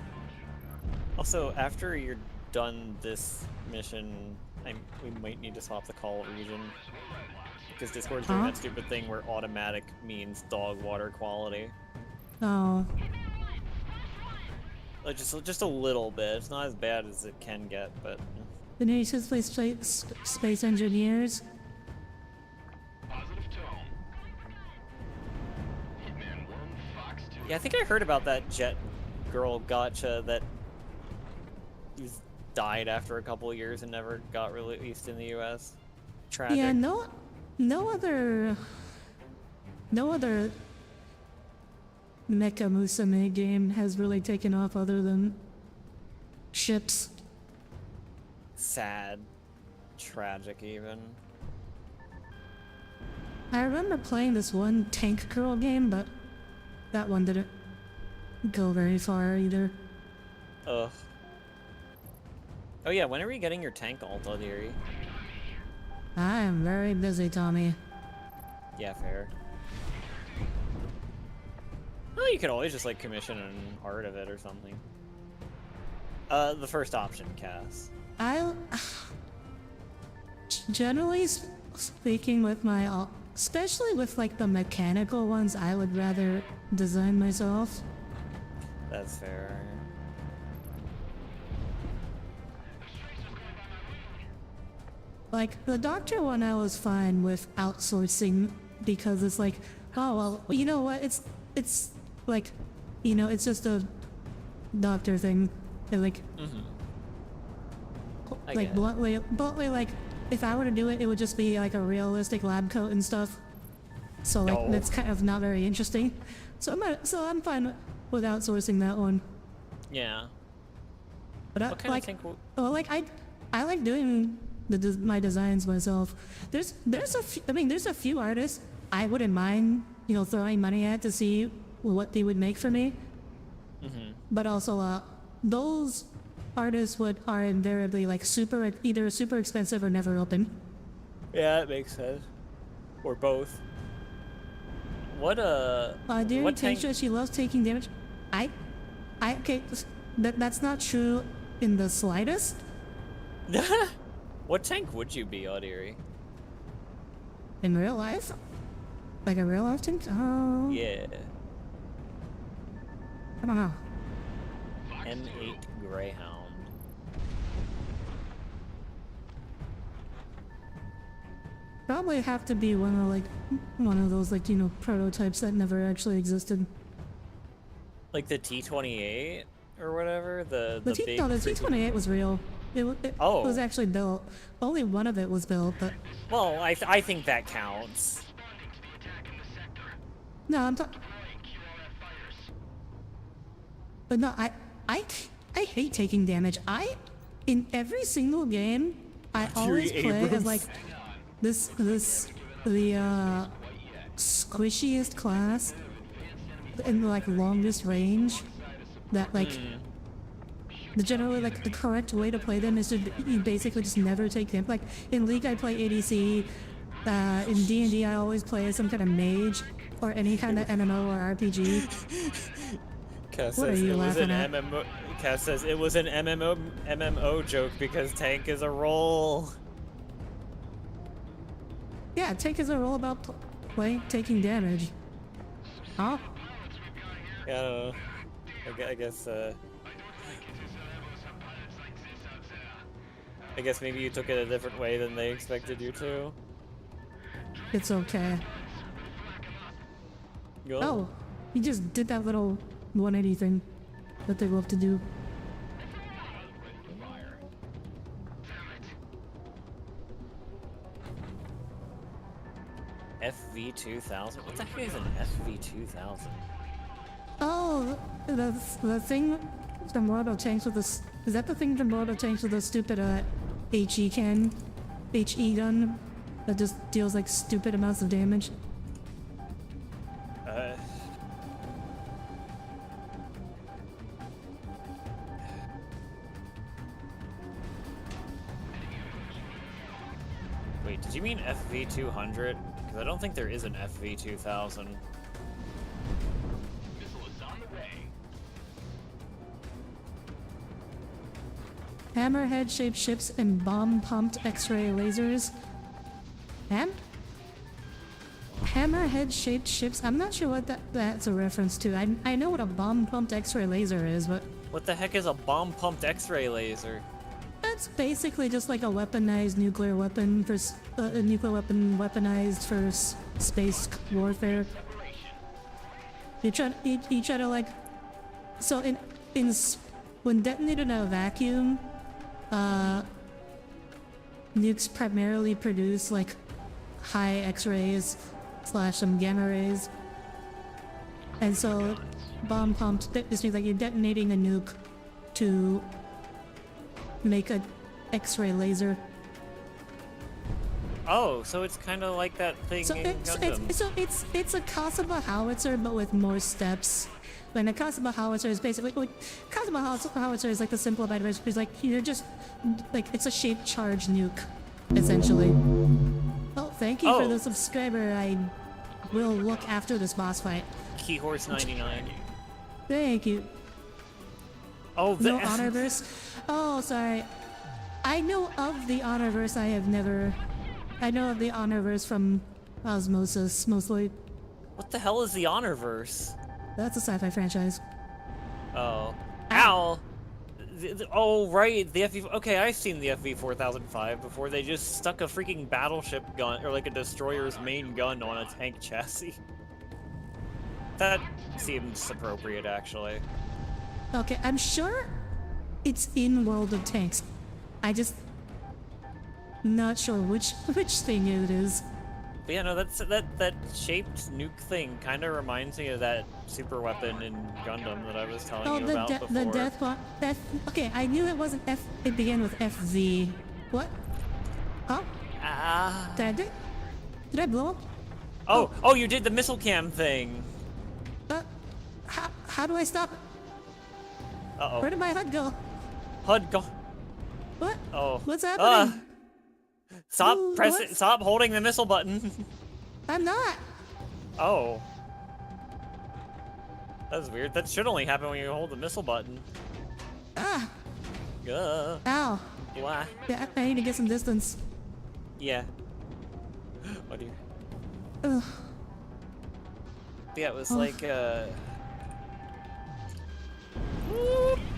Also, after you're done this mission, we might need to swap the call region. Because Discord's doing that stupid thing where automatic means dog water quality. Oh. Like just a little bit. It's not as bad as it can get, but... The nation's space engineers. Positive tone. Hitman 1, Fox 2. Yeah, I think I heard about that Jet Girl gotcha that died after a couple of years and never got released in the US. Tragic. Yeah, no other Mecha Musume game has really taken off other than ships. Sad. Tragic, even. I remember playing this one Tank Girl game, but that one didn't go very far either. Ugh. Oh yeah, when are we getting your tank alt, Audire? I am very busy, Tommy. Yeah, fair. Well, you could always just like commission an art of it or something. The first option, Cass. Generally speaking, with my, especially with like the mechanical ones, I would rather design myself. That's fair. Like the doctor one, I was fine with outsourcing because it's like, oh well, you know what? It's like, you know, it's just a doctor thing. And like, like bluntly, like, if I were to do it, it would just be like a realistic lab coat and stuff. So like, that's kind of not very interesting. So I'm fine with outsourcing that one. Yeah. But I, What kind like, of tank will... well, like I like doing my designs myself. There's a few artists I wouldn't mind, you know, throwing money at to see what they would make for me. But also, those artists are invariably like either super expensive or never open. Yeah, that makes sense. Or both. What Dear Tasha, she loves taking damage. Okay, that's not true in the slightest. What tank would you be, Audire? In real life? Like a real life tank? Oh. Yeah. I don't know. M8 Greyhound. Probably have to be one of those like, you know, prototypes that never actually existed. Like the T-28 or whatever? The big No, the T-28 was real. It was actually built. Only one of it was built, but... Well, I think that counts. No, I'm talking... But no, I hate taking damage. In every single game, I always play as like the squishiest class in the like longest range. That like generally like the correct way to play them is to basically just never take them. Like in League, I play ADC. In D&D, I always play as some kind of mage or any kind of MMO or RPG. Cass What are says you it was laughing an at? MMO. Cass says it was an MMO joke because tank is a role. Yeah, tank is a role about taking damage. Huh? Yeah, I don't know. I guess maybe you took it a different way than they expected you to. It's okay. Go. Oh, he just did that little 180 thing that they love to do. FV2000? What the heck is an FV2000? Oh, the thing from World of Tanks with this. Is that the thing from World of Tanks with the stupid HE gun that just deals like stupid amounts of damage? Wait, did you mean FV200? Because I don't think there is an FV2000. Hammerhead-shaped ships and bomb-pumped X-ray lasers. Hammerhead-shaped ships? I'm not sure what that's a reference to. I know what a bomb-pumped X-ray laser is, but... What the heck is a bomb-pumped X-ray laser? That's basically just like a weaponized nuclear weapon for... a nuclear weapon weaponized for space warfare. You try to like... So when detonated in a vacuum, nukes primarily produce like high X-rays / some gamma rays, and so bomb pumped. This means like you're detonating a nuke to make an X-ray laser. Oh, so it's kind of like that thing in Gundam. It's a Kasuba howitzer, but with more steps. And a Kasuba howitzer is basically Kasuba howitzer is like the simplified version. It's like you're just like it's a shaped charge nuke, essentially. Oh, thank you for the subscriber. I will look after this boss fight. Keyhorse 99. Thank you. Oh, the no Honorverse. Oh, sorry. I know of the Honorverse. I know of the Honorverse from Osmosis, mostly. What the hell is the Honorverse? That's a sci-fi franchise. Oh. Ow! Oh, right, the FV... Okay, I've seen the FV-4005 before. They just stuck a freaking battleship gun, or like a destroyer's main gun on a tank chassis. That seems appropriate, actually. Okay, I'm sure it's in World of Tanks. I just... not sure which thing it is. But yeah, no, that shaped nuke thing kind of reminds me of that super weapon in Gundam that I was telling you about before. The death bomb. Okay, I knew it wasn't F. It began with FZ. What? Huh? Did I blow up? Oh, you did the missile cam thing. How do I stop it? Uh-oh. Where did my HUD go? HUD go. What? Oh. What's happening? Stop Ooh, pressing. what? Stop holding the missile button. I'm not. Oh. That's weird. That should only happen when you hold the missile button. Ah. Ow. Why? Yeah, I need to get some distance. Yeah. Oh dear. Ugh. Yeah, it was Oh. like,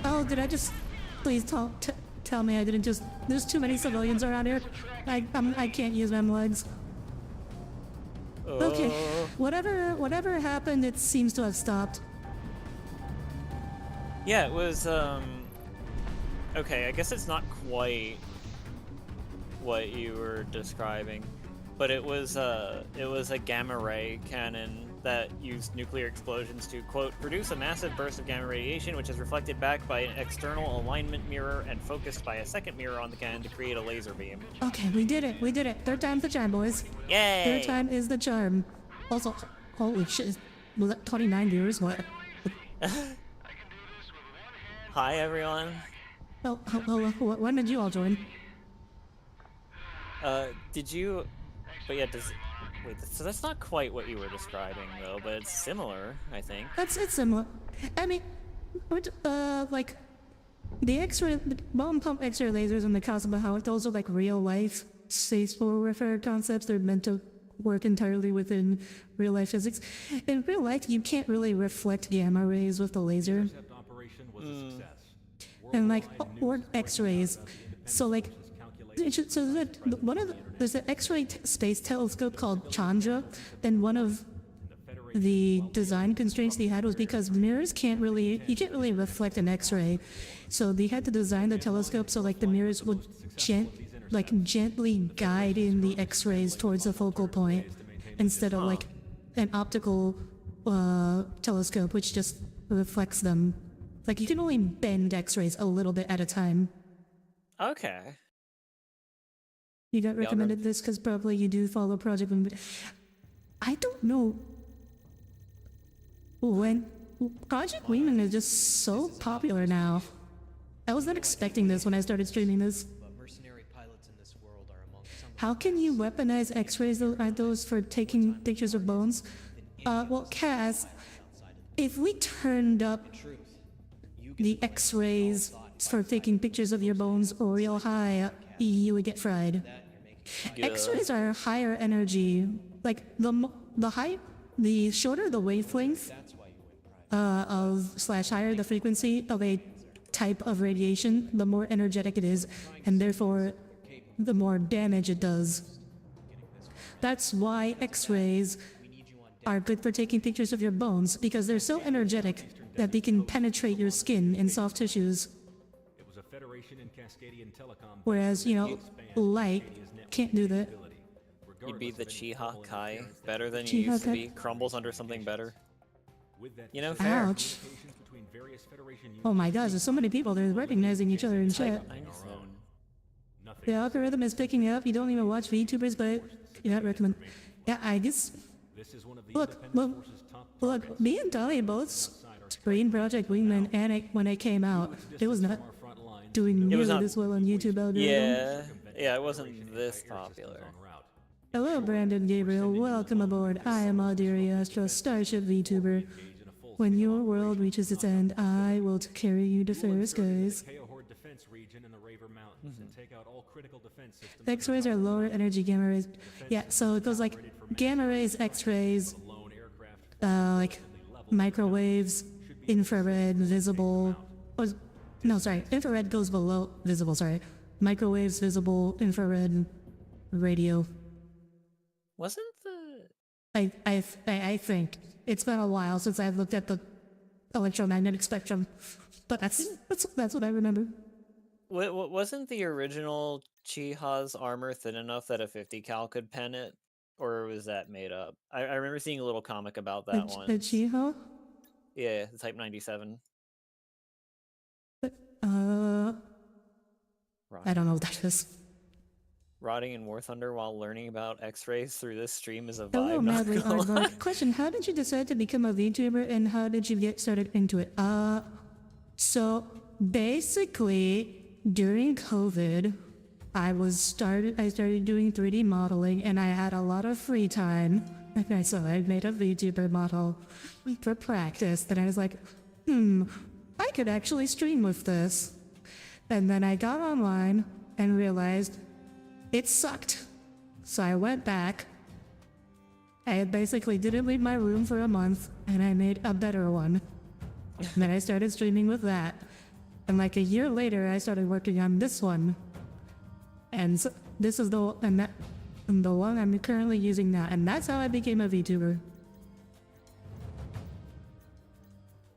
Oh, did I just... Please tell me I didn't just... There's too many civilians around here. I can't use my legs. Okay. Whatever happened, it seems to have stopped. Yeah, it was, okay, I guess it's not quite what you were describing, but it was a gamma ray cannon that used nuclear explosions to, quote, produce a massive burst of gamma radiation, which is reflected back by an external alignment mirror and focused by a second mirror on the cannon to create a laser beam. Okay, we did it. We did it. Third time's the charm, boys. Yay! Third time is the charm. Also, holy shit. Was that 29 viewers? What? Hi, everyone. Oh, when did you all join? Did you... But yeah, wait, so that's not quite what you were describing, though, but it's similar, I think. It's similar. I mean, like, the X-ray, the bomb pump X-ray lasers and the Cosmo, how those are like real-life space warfare concepts. They're meant to work entirely within real-life physics. In real life, you can't really reflect gamma rays with the laser. And like, or X-rays. So like, there's an X-ray space telescope called Chandra, and one of the design constraints they had was because mirrors you can't really reflect an X-ray, so they had to design the telescope so like the mirrors would gently guide in the X-rays towards the focal point, instead of like an optical telescope which just reflects them. Like you can only bend X-rays a little bit at a time. Okay. You got recommended this because probably you do follow Project Wingman. I don't know when Project Wingman is just so popular now. I was not expecting this when I started streaming this. How can you weaponize X-rays? Are those for taking pictures of bones? Well, Cass, if we turned up the X-rays for taking pictures of your bones real high, you would get fried. Yeah. X-rays are higher energy. Like the shorter the wavelength higher the frequency of a type of radiation, the more energetic it is, and therefore the more damage it does. That's why X-rays are good for taking pictures of your bones, because they're so energetic that they can penetrate your skin and soft tissues. Whereas, you know, light can't do that. You'd be the Chiha Kai better than you used to be. Crumbles under something better. You know, fair. Ouch. Oh my gosh, there's so many people. They're recognizing each other in chat. The algorithm is picking it up. You don't even watch VTubers, but you're not recommend. Yeah, I guess. Look, me and Dolly both screened Project Wingman, and when it came out, it was not doing nearly this well on YouTube algorithm. Yeah, it wasn't this popular. Hello, Brandon Gabriel. Welcome aboard. I am Audire Astra, Starship VTuber. When your world reaches its end, I will carry you to fair skies. X-rays are lower energy gamma rays. Yeah, so it goes like gamma rays, X-rays, like microwaves, infrared, visible. Infrared goes below visible. Sorry, microwaves, visible, infrared, radio. Wasn't the... I think it's been a while since I've looked at the electromagnetic spectrum, but that's what I remember. Wasn't the original Chiha's armor thin enough that a 50 cal could pen it, or was that made up? I remember seeing a little comic about that one. The Chiha? Yeah, the Type 97. I don't know what that is. Rotting in War Thunder while learning about X-rays through this stream is a vibe. Hello, Madly Aardvark. Question: how did you decide to become a VTuber, and how did you get started into it? So basically, during COVID, I started doing 3D modeling, and I had a lot of free time. Okay, so I made a VTuber model for practice. Then I was like, I could actually stream with this. And then I got online and realized it sucked. So I went back. I basically didn't leave my room for a month, and I made a better one. And then I started streaming with that. And like a year later, I started working on this one. And so this is the one I'm currently using now. And that's how I became a VTuber.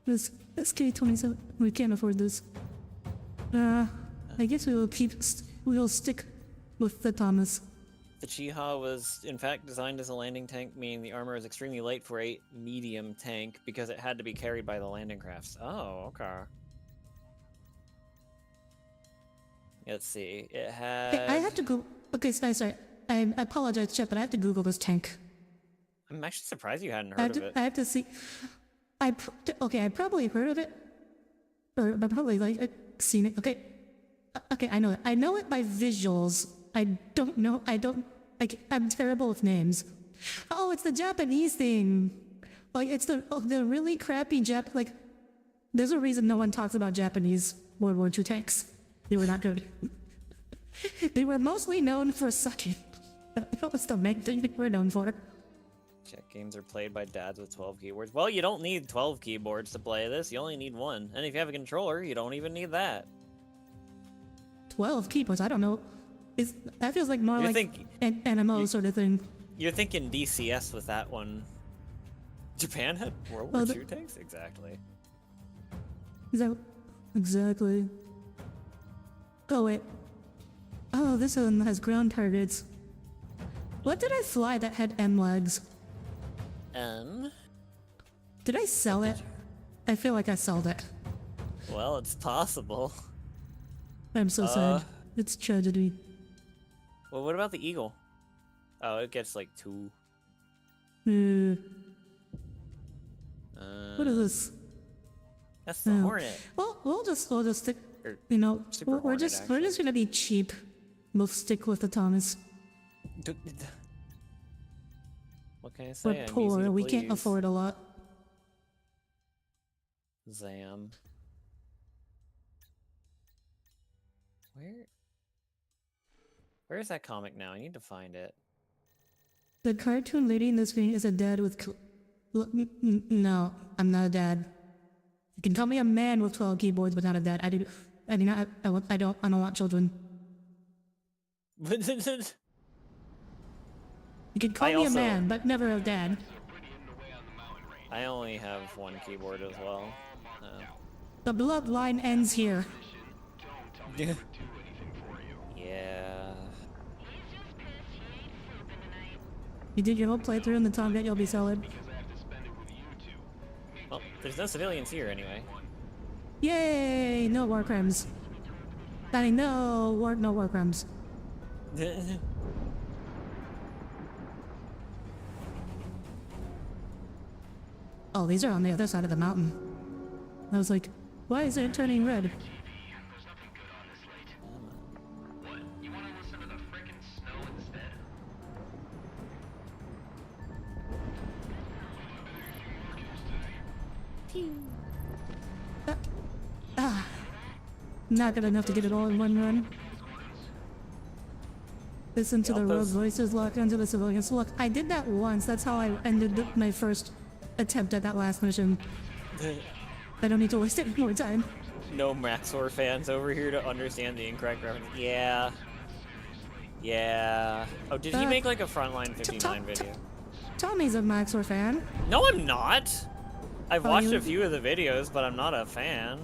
This K27, we can't afford this. I guess we'll stick with the Thomas. The Chiha was, in fact, designed as a landing tank, meaning the armor is extremely light for a medium tank because it had to be carried by the landing crafts. Oh, okay. Let's see. It had... Hey, I have to go... Okay, sorry. I apologize, Chef, but I have to Google this tank. I'm actually surprised you hadn't heard of it. I have to see... I probably heard of it. Or I probably, I've seen it. Okay, I know it. I know it by visuals. I'm terrible with names. Oh, it's the Japanese thing. Like, it's the really crappy there's a reason no one talks about Japanese World War II tanks. They were not good. They were mostly known for sucking. That was the main thing they were known for. Check games are played by dads with 12 keyboards. Well, you don't need 12 keyboards to play this. You only need one. And if you have a controller, you don't even need that. 12 keyboards? I don't know. That feels like more an MMO sort of thing. You're thinking DCS with that one. Japan had World War II tanks? Exactly. Exactly. Oh, wait. Oh, this one has ground targets. What did I fly that had M legs? Did I sell it? I feel like I sold it. Well, it's possible. I'm so sad. It's tragedy. Well, what about the eagle? Oh, it gets like 2. What is this? That's the Hornet. Well, we'll just stick. Or You know, Super we're just gonna be cheap. We'll stick with the Thomas. What can I say? We're poor. We can't please. afford a lot. Zam. Where is that comic now? I need to find it. The cartoon lady in the screen is a dad with. No, I'm not a dad. You can call me a man with 12 keyboards, but not a dad. I don't want children. You can call me a man, but never a dad. I only have one keyboard as well. The bloodline ends here. Yeah. You did your whole playthrough in the time that you'll be solid. Well, there's no civilians here anyway. Yay! No war crimes. Danny, no war crimes. Oh, these are on the other side of the mountain. I was like, why is it turning red? Not good enough to get it all in one run. Listen to the rogue voices, lock onto the civilians. Look, I did that once. That's how I ended my first attempt at that last mission. I don't need to waste any more time. No Maxor fans over here to understand the incorrect reference. Yeah. Yeah. Oh, did he make like a Frontline 59 video? Tommy's a Maxor fan. No, I'm not. I've watched a few of the videos, but I'm not a fan.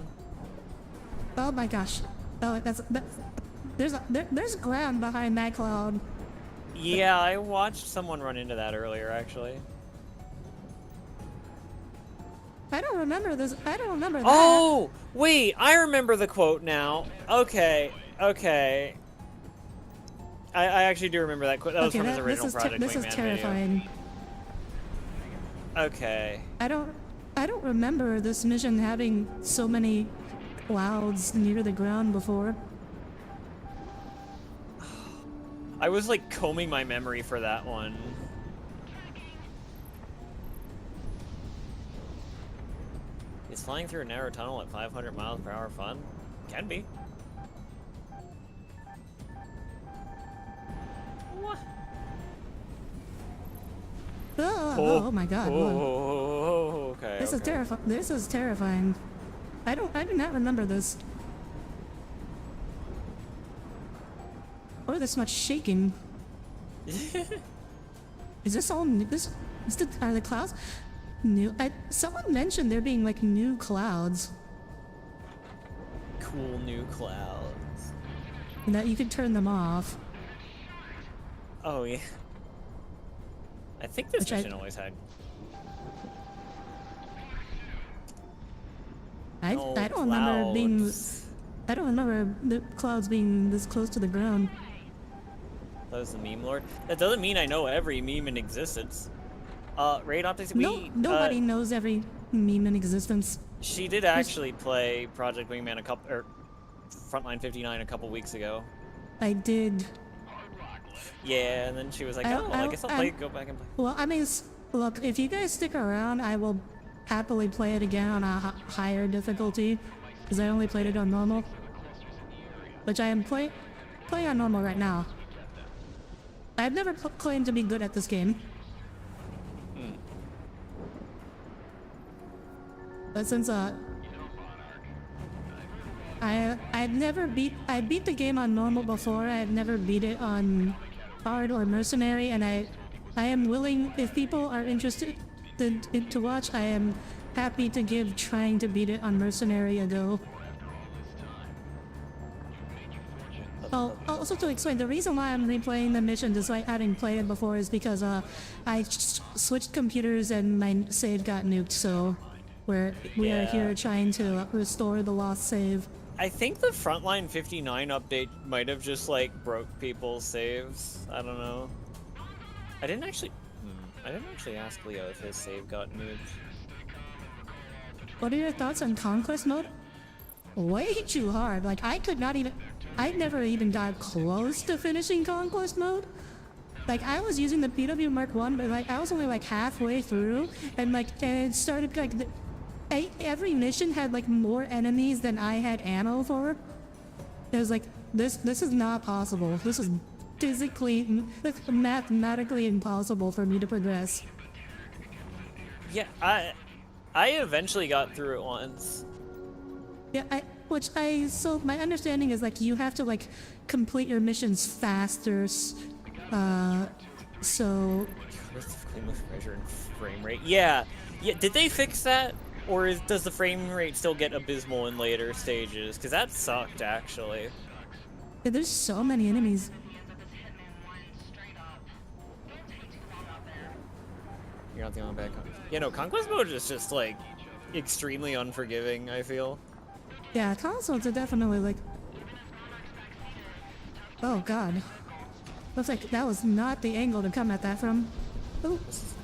Oh my gosh. Oh, there's ground behind that cloud. Yeah, I watched someone run into that earlier, actually. I don't remember this. I don't remember that. Oh, wait, I remember the quote now. Okay. I actually do remember that quote. That was from his original Project Wingman This is terrifying. Video. Okay. I don't remember this mission having so many clouds near the ground before. I was like combing my memory for that one. Is flying through a narrow tunnel at 500 miles per hour fun? Can be. What? Oh my god. Whoa. Oh, okay. This is terrifying. This is terrifying. I do not remember this. Or this much shaking. Is this all new? Are the clouds new? Someone mentioned there being like new clouds. Cool new clouds. And that you could turn them off. Oh yeah. I think this mission always had. I don't remember being. I don't remember the clouds being this close to the ground. That was the meme lord. That doesn't mean I know every meme in existence. Raid Optics, nobody knows every meme in existence. She did actually play Project Wingman Frontline 59 a couple weeks ago. I did. Yeah, and then she was like, I guess I'll go back and play. Well, I mean, look, if you guys stick around, I will happily play it again on a higher difficulty, because I only played it on normal. Which I am playing on normal right now. I've never claimed to be good at this game. But since I beat the game on normal before. I had never beat it on hard or mercenary, and I am willing, if people are interested to watch, I am happy to give trying to beat it on mercenary a go. Oh, also to explain, the reason why I'm replaying the mission despite having played it before is because I switched computers and my save got nuked, so we are here trying to restore the lost save. I think the Frontline 59 update might have just like broke people's saves. I don't know. I didn't actually ask Leo if his save got nuked. What are your thoughts on Conquest mode? Way too hard. Like I never even got close to finishing Conquest mode. Like I was using the PW Mark 1, but like I was only like halfway through, and it started like every mission had like more enemies than I had ammo for. It was like this is not possible. This is mathematically impossible for me to progress. Yeah, I eventually got through it once. Yeah, so my understanding is like you have to like complete your missions faster, so... Measure and frame rate. Yeah, did they fix that? Or does the frame rate still get abysmal in later stages? Because that sucked, actually. Yeah, there's so many enemies. You're not the only bad Conquest. Yeah, no, Conquest mode is just, like, extremely unforgiving, I feel. Yeah, consoles are definitely, like... Oh, God. Looks like that was not the angle to come at that from. Oh. Wait, is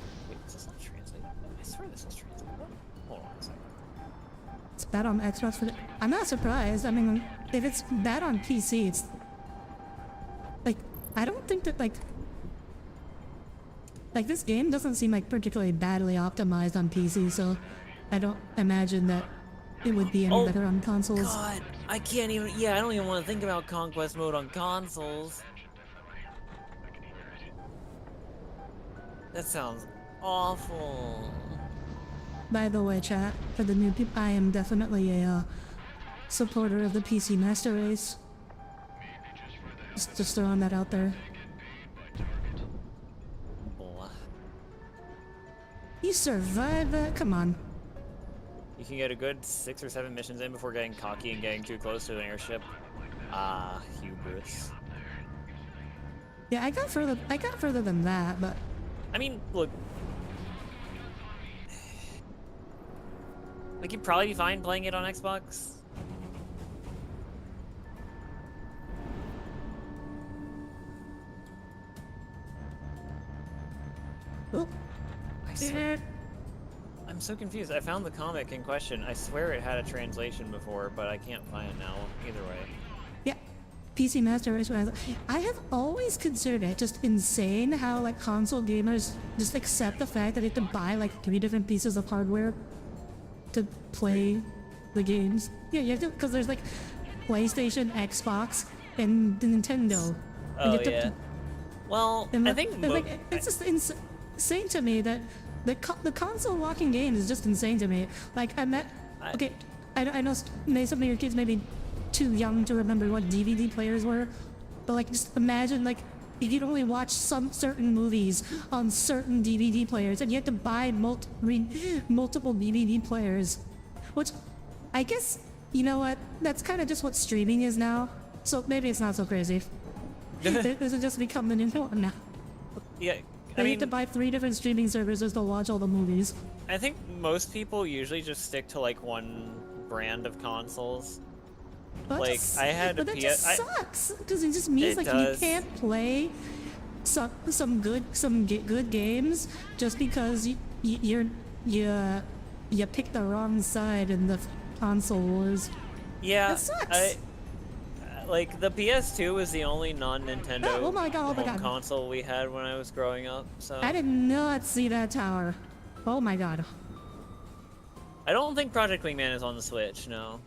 this not translated? I swear this is translated. Hold on a second. It's bad on Xbox. I'm not surprised. I mean, if it's bad on PC, it's... Like, I don't think that, like, this game doesn't seem like particularly badly optimized on PC, so I don't imagine that it would be any better on consoles. God, I can't even... Yeah, I don't even want to think about Conquest mode on consoles. That sounds awful. By the way, chat, for the new people, I am definitely a supporter of the PC Master Race. Just throwing that out there. Blah. You survived that? Come on. You can get a good 6 or 7 missions in before getting cocky and getting too close to an airship. Hubris. Yeah, I got further than that, but... I mean, look. Like, you'd probably be fine playing it on Xbox. Oh. I'm I'm so confused. I found the comic in question. I swear it had a translation before, but I can't find it now. Either way. Yeah, PC Master Race. I have always considered it just insane how like console gamers just accept the fact that they have to buy like 3 different pieces of hardware to play the games. Yeah, you have to, because there's like PlayStation, Xbox, and the Nintendo. And you Oh have to- yeah. Well, and I like- think and, like, it's just insane to me that the console walking game is just insane to me. Like I know some of your kids may be too young to remember what DVD players were, but like just imagine like if you'd only watch some certain movies on certain DVD players and you had to buy multiple DVD players, which I guess, you know what, that's kind of just what streaming is now, so maybe it's not so crazy. This has just become the new norm now. yeah. You have to buy 3 different streaming services to watch all the movies. I think most people usually just stick to like one brand of consoles. But Like, I had a but that PS just sucks because it just means It like does. you can't play some good games just because you picked the wrong side in the console wars. Yeah, That sucks. like the PS2 was the only non-Nintendo Oh my God, oh my home God. console we had when I was growing up. So I did not see that tower. Oh my god. I don't think Project Wingman is on the Switch. No,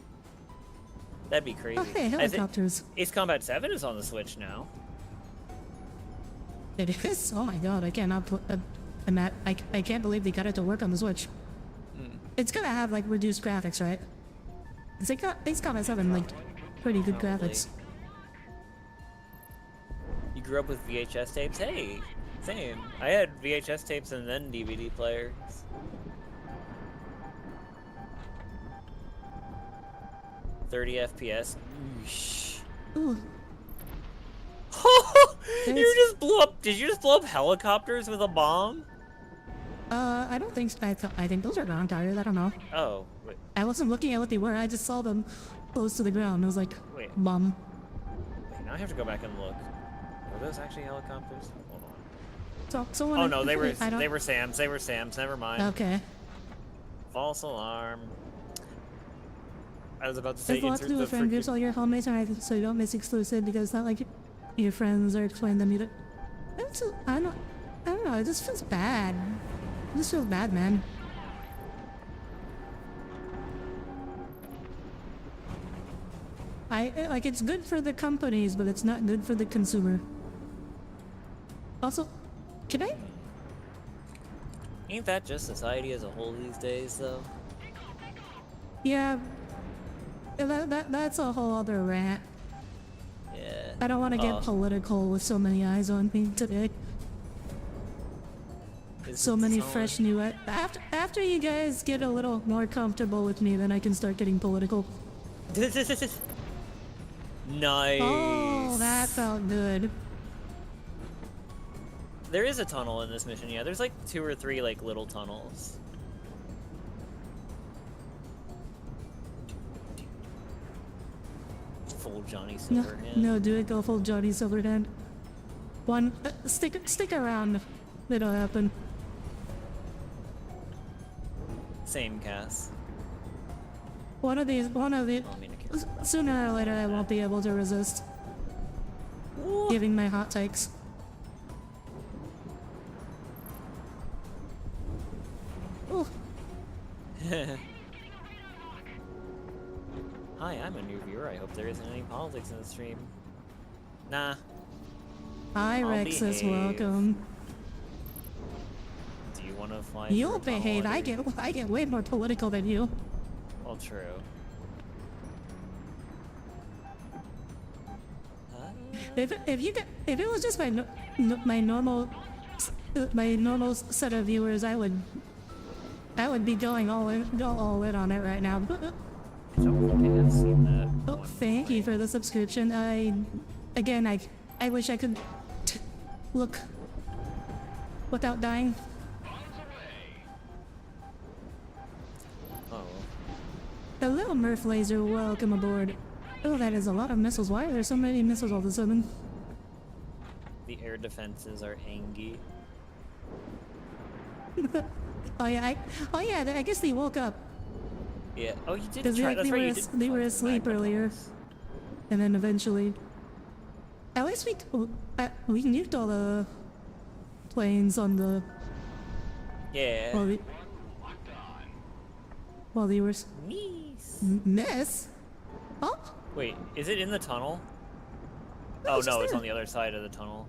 that'd be crazy. Oh hey, I thi- helicopters. Ace Combat 7 is on the Switch now. It is. Oh my god, I cannot put. I can't believe they got it to work on the Switch. It's gonna have like reduced graphics, right? They got Ace Combat 7 like pretty good Probably. graphics. You grew up with VHS tapes? Hey, same. I had VHS tapes and then DVD players. $30 FPS. Oosh. Ooh, You There's- just blew up. Did you just blow up helicopters with a bomb? I don't think. I think those are ground tires. I don't know. Oh, wait. I wasn't looking at what they were. I just saw them close to the ground. I was like, Wait. bum. Wait, now I have to go back and look. Were those actually helicopters? Hold on. So someone. Oh no, they were I don't- they were Sam's. They were Sam's. Never mind. Okay. False alarm. I was about to say There's a lot to insert do the with friend groups. freaking- All your homies are so you don't miss exclusive because it's not like your friends are explaining them either. I don't know. It just feels bad. It just feels bad, man. Like it's good for the companies, but it's not good for the consumer. Also, can I? Ain't that just society as a whole these days, though? Yeah. That's a whole other rant. Yeah. I don't want to get political with so many eyes on me today. Is So it many solid? fresh new. After you guys get a little more comfortable with me, then I can start getting political. Nice. Oh, that felt good. There is a tunnel in this mission, yeah. There's like 2 or 3 like little tunnels. Full Johnny No, Silverhand. no, do it. Go full Johnny Silverhand. One, stick around. It'll happen. Same Cass. One of these. I don't mean to kill. Sooner or later, I won't be able to resist giving my hot takes. Oh, Hi, I'm a new viewer. I hope there isn't any politics in the stream. Nah. hi I'll Rexus, behave. welcome. Do you want to fly? You'll through a tunnel behave. under- I get way more political than you. Well, true. If it was just my normal set of viewers, I would be going all in on it right now. I don't think I have seen that. Oh, one thank you for the subscription. I wish I could look without dying. Oh. The little Murph laser, welcome aboard. Oh, that is a lot of missiles. Why are there so many missiles all of a sudden? The air defenses are angry. Oh yeah, I guess they woke up. Yeah. Oh, you did Because try. That's right. You did. they were asleep earlier. And then eventually... At least we nuked all the planes on the... Yeah. While they were... Nice. Mess? Oh? Wait, is it in the tunnel? No, Oh it's no, just it's there. on the other side of the tunnel.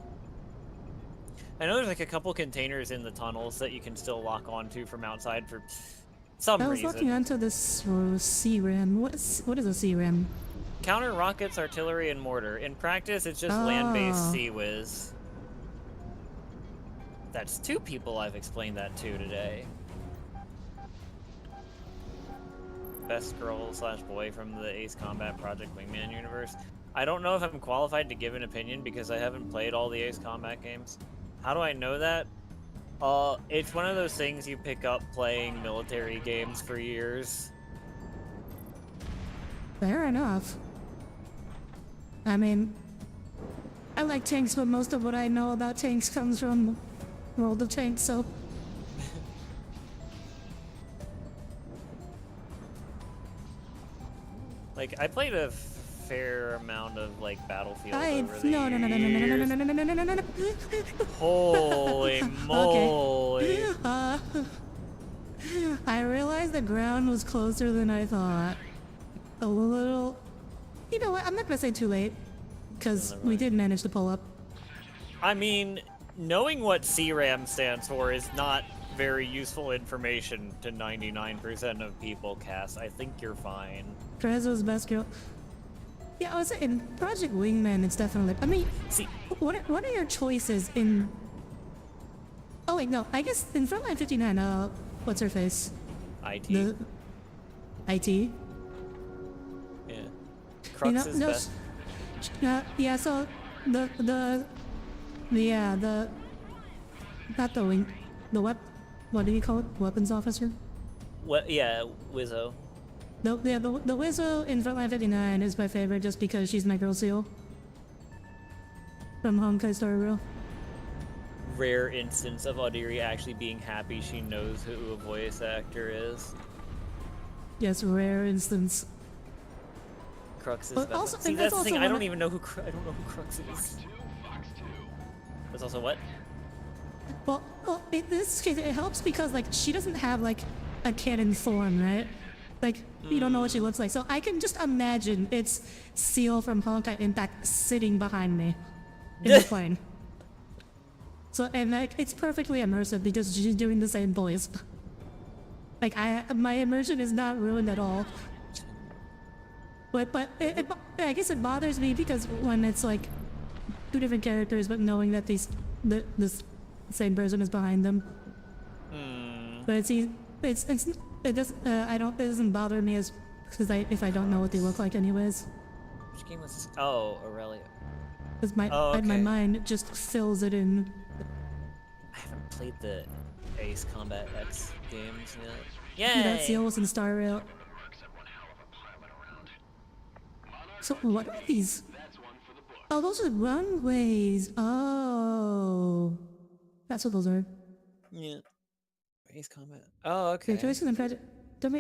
I know there's like a couple containers in the tunnels that you can still lock onto from outside for some I was reason. looking onto this CRAM. What is a CRAM? Counter rockets, artillery, and mortar. In practice, it's just land-based sea whiz. That's 2 people I've explained that to today. Best girl / boy from the Ace Combat Project Wingman universe. I don't know if I'm qualified to give an opinion because I haven't played all the Ace Combat games. How do I know that? It's one of those things you pick up playing military games for years. Fair enough. I mean, I like tanks, but most of what I know about tanks comes from World of Tanks, so... Like, I played a fair amount of, like, Battlefield over the No. years. Holy moly. I realized the ground was closer than I thought. A little... You know what, I'm not gonna say too late. Because we did manage to pull up. I mean, knowing what CRAM stands for is not very useful information to 99% of people, Cass. I think you're fine. Trezo's best girl. Yeah, I was in Project Wingman, it's definitely... I mean, See, what are your choices in... Oh wait, no, I guess in Frontline 59, what's her face? IT. The... IT? Yeah. Crux is no, best. yeah, so not the wing, what do you call it? Weapons officer? What? Yeah, Wizzo. The Wizzo in Frontline 59 is my favorite just because she's my girl seal. From Honkai Star Rail. Rare instance of Audire actually being happy she knows who a voice actor is. Yes, rare instance. Crux is But best. also- See, and that's that's the thing. also I don't one even know who. I don't know who Crux is. That's also what? Well, in this case, it helps because, like, she doesn't have, like, a canon form, right? Like, you don't know what she looks like. So I can just imagine it's Seal from Honkai Impact sitting behind me in the plane. So, and, like, it's perfectly immersive because she's doing the same voice. Like, my immersion is not ruined at all. But I guess it bothers me because when it's, like, 2 different characters, but knowing that this same person is behind them. But it doesn't bother me as because if I don't know what they look like anyways. Which game was this? Oh, Aurelia. Because my mind just fills it in. I haven't played the Ace Combat X games yet. Yay! That Seal was in Star Rail. So what are these? Oh, those are runways. Oh, that's what those are. Yeah. Ace Combat. Oh, okay. Your choices in Project.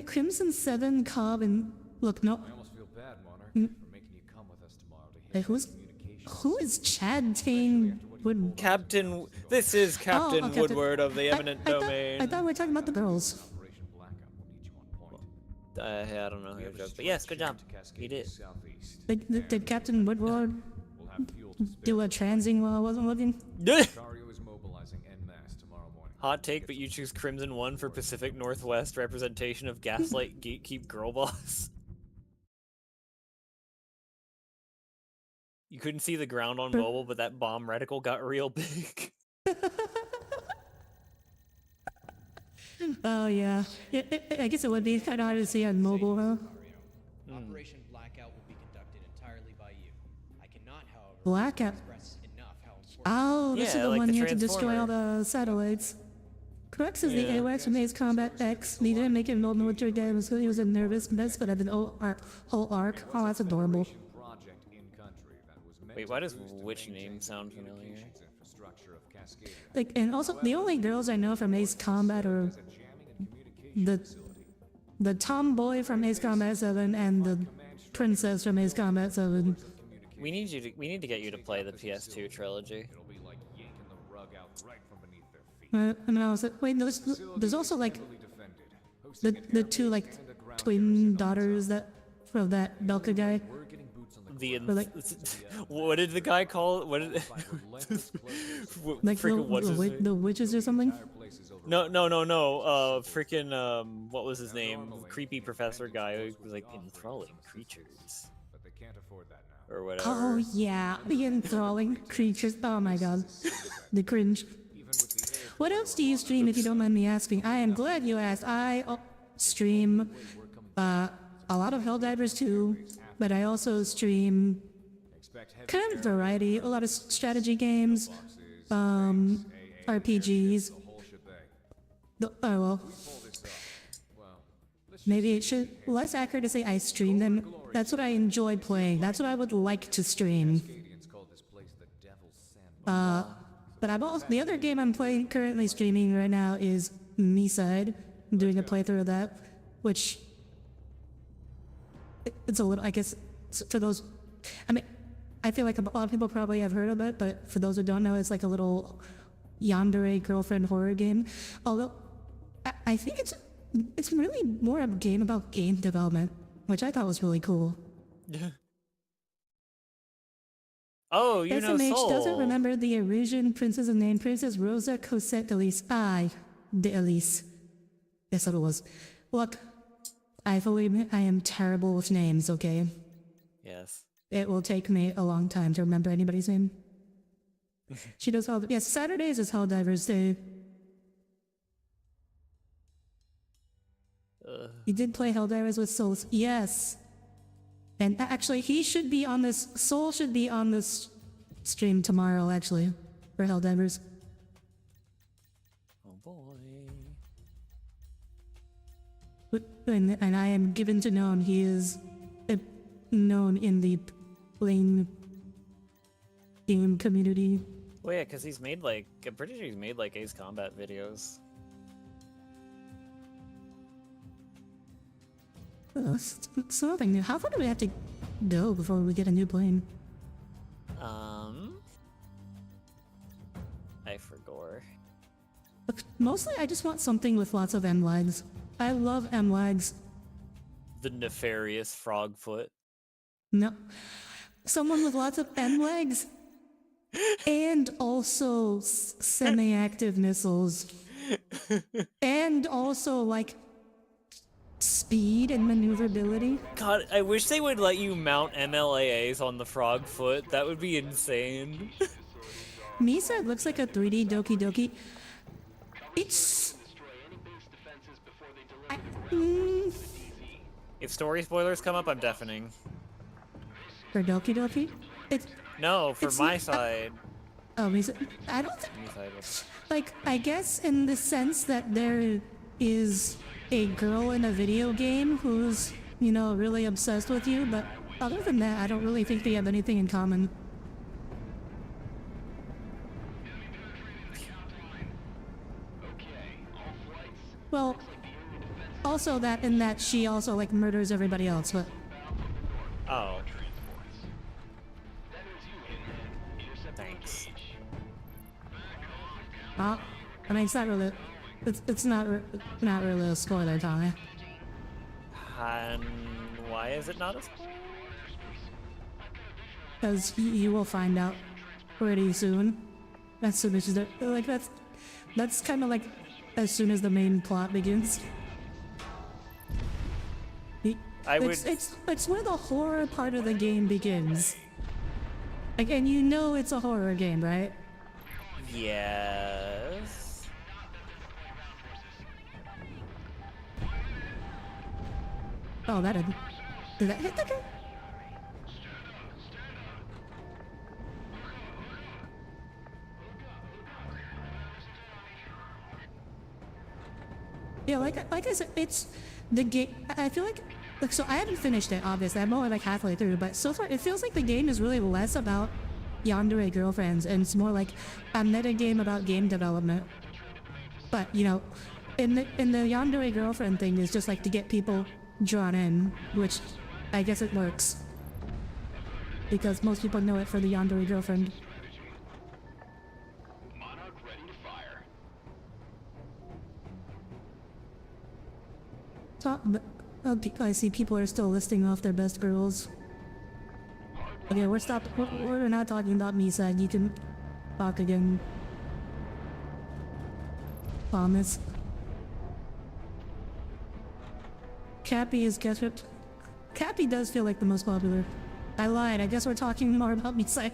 Crimson 7, Cobb, and look, no. I almost feel bad, Monarch, for making you come with us tomorrow to Hey, who is Chad Tane Wood? Captain. This is Captain Captain- Woodward of the Eminent Domain. I thought we were talking about the girls. Operation Blackout will need you on point. Yeah, I don't know who you're joking, but yes, good job. You did. Southeast. Did Captain Woodward We'll have fuel to spare. do a transing while I wasn't looking? Ontario is mobilizing en masse tomorrow morning. Hot take, but you choose Crimson 1 for Pacific Northwest representation of Gaslight Gatekeep Girl Boss. You couldn't see the ground on mobile, but that bomb reticle got real big. Oh yeah. I guess it would be kind of hard to see on mobile, huh? Operation Blackout will be conducted entirely by you. I cannot, however, Blackout. express enough how important Oh, this Yeah, is the like one the you have to destroy all Transformer. the satellites. Crux is the Yeah. AWACS from Ace Combat X. They didn't make him old military guy because he was a nervous mess, but I've been whole arc. Oh, that's adorable. Project in country that was meant Wait, to why does boost and witch maintain name sound familiar? communications infrastructure of Cascadia. Like, and also the only girls I know from Ace Combat are the tomboy from Ace Combat 7 and the princess from Ace Combat 7. We need to get you to play the PS2 trilogy. It'll be like yanking the rug out right from beneath their feet. And I was like, wait, there's also like Fully defended. the two like twin daughters that from that Belka guy. We're getting boots on the The Or like what did the guy call it? What did like freaking what's his name? the witches or something. places over. No. Freaking what was his name? Creepy professor guy who was like enthralling creatures But they can't afford that now. or whatever. Oh yeah, the enthralling creatures. Oh my god, the cringe. What else do you stream, if you don't mind me asking? I am glad you asked. I stream a lot of Helldivers too, but I also stream kind of variety, a lot of strategy games, RPGs. Oh well, maybe it should less accurate to say I stream them. That's what I enjoy playing. That's what I would like to stream. Acadians call this place the Devil's Sandbox. But I'm also, the other game I'm currently streaming right now is Me-Side. I'm doing a playthrough of that, which it's a little, I guess, for those, I mean, I feel like a lot of people probably have heard of it, but for those who don't know, it's like a little yandere girlfriend horror game. Although, I think it's really more a game about game development, which I thought was really cool. Oh, you know SMH Soul. doesn't remember the Eurasian princess named Princess Rosa Cosette d'Elise. D'Elise. That's what it was. Look, I fully admit I am terrible with names, okay? Yes. It will take me a long time to remember anybody's name. She does all the... Yes, Saturdays is Helldivers Day. You did play Helldivers with Soul. Yes. And actually, he should be on this... Soul should be on this stream tomorrow, actually, for Helldivers. Oh boy. And I am given to know he is known in the playing game community. Well, yeah, because he's made like, I'm pretty sure he's made like Ace Combat videos. It's nothing new. How far do we have to go before we get a new plane? I forgot. Look, mostly I just want something with lots of M-lags. I love M-lags. The nefarious frogfoot. No. Someone with lots of M-lags. And also semi-active missiles. And also, like, speed and maneuverability. God, I wish they would let you mount MLAAs on the frogfoot. That would be insane. Misa looks like a 3D Doki Doki. It's... If story spoilers come up, I'm deafening. For Doki Doki? It's... No, for It's my not- side. Oh, Misa... I don't think... My side was- Like, I guess in the sense that there is a girl in a video game who's, you know, really obsessed with you, but other than that, I don't really think they have anything in common. Well, also that in that she also, like, murders everybody else, but... Oh. Thanks. I mean, it's not really... It's not really a spoiler, Tommy. And why is it not a spoiler? Because you will find out pretty soon. As soon as like that's kind of like as soon as the main plot begins. It's where the horror part of the game begins. Like, and you know it's a horror game, right? Yes. Oh, that did that hit the guy? Yeah, like I said, it's the game. I feel like so I haven't finished it. Obviously, I'm only like halfway through, but so far it feels like the game is really less about yandere girlfriends, and it's more like a meta game about game development. But you know, in the yandere girlfriend thing is just like to get people drawn in, which I guess it works. Because most people know it for the yandere girlfriend. Monarch ready to fire. I see people are still listing off their best girls. Okay, we're not talking about Misa. You can talk again. Promise. Cappy is guess what? Cappy does feel like the most popular. I lied. I guess we're talking more about Misa.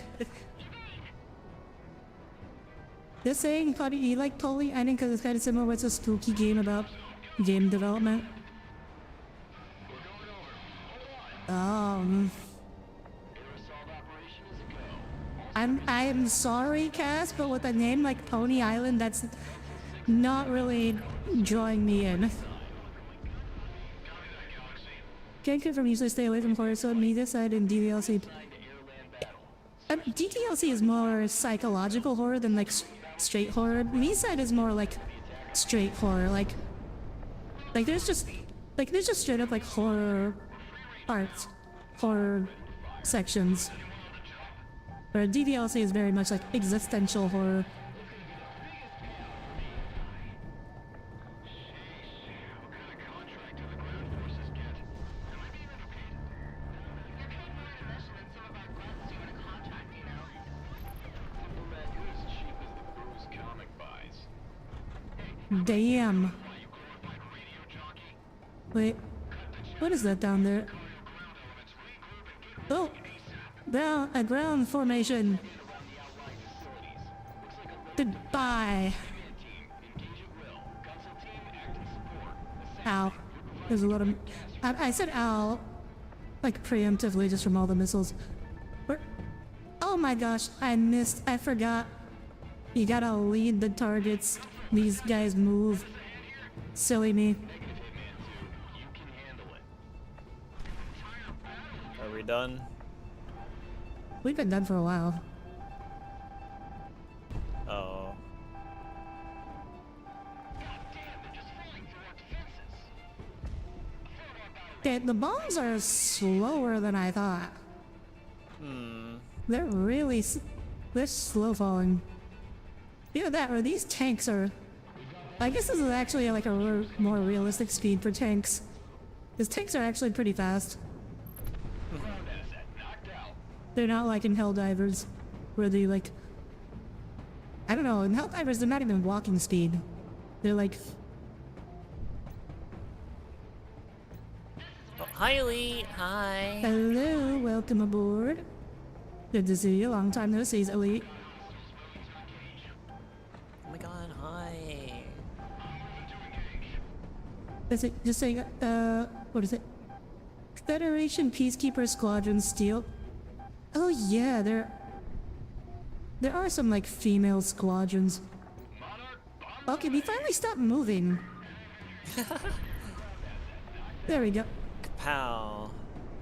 Just saying, probably you like Polly. I think because it's kind of similar. It's a spooky game about game development. I'm sorry, Cass, but with a name like Pony Island, that's not really drawing me in. Can't confirm, usually stay away from horror, so me this side in DDLC. DDLC is more psychological horror than like straight horror. Me side is more like straight horror, like there's just straight up like horror parts, horror sections. Where DDLC is very much like existential horror. Damn. Wait, what is that down there? Oh, down a ground formation. Goodbye. Ow. There's a lot of. I said ow, like preemptively, just from all the missiles. Oh my gosh, I missed. I forgot. You gotta lead the targets. These guys move. Silly me. Are we done? We've been done for a while. Oh. Okay, the bombs are slower than I thought. They're really they're slow falling. Either that or these tanks are. I guess this is actually like a more realistic speed for tanks. Because tanks are actually pretty fast. They're not like in Helldivers, where they like. I don't know, in Helldivers they're not even walking speed. They're like. Oh, hi, Elite. Hi. Hello, welcome aboard. Good to see you. Long time no see, Elite. Oh my god, hi. Is it just saying, what is it? Federation Peacekeeper Squadron Steel. Oh yeah, there are some like female squadrons. Okay, we finally stopped moving. There we go. Kapow.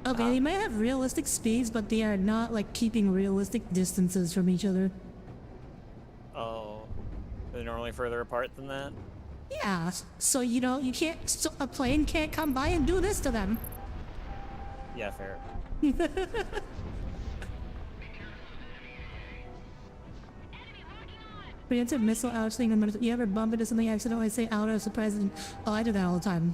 Okay, they might have realistic speeds, but they are not like keeping realistic distances from each other. Oh. They're normally further apart than that? Yeah, so you know, you can't, so a plane can't come by and do this to them. Yeah, fair. Preemptive missile ousting. You ever bump into something accidentally say out of surprise? And, oh, I do that all the time.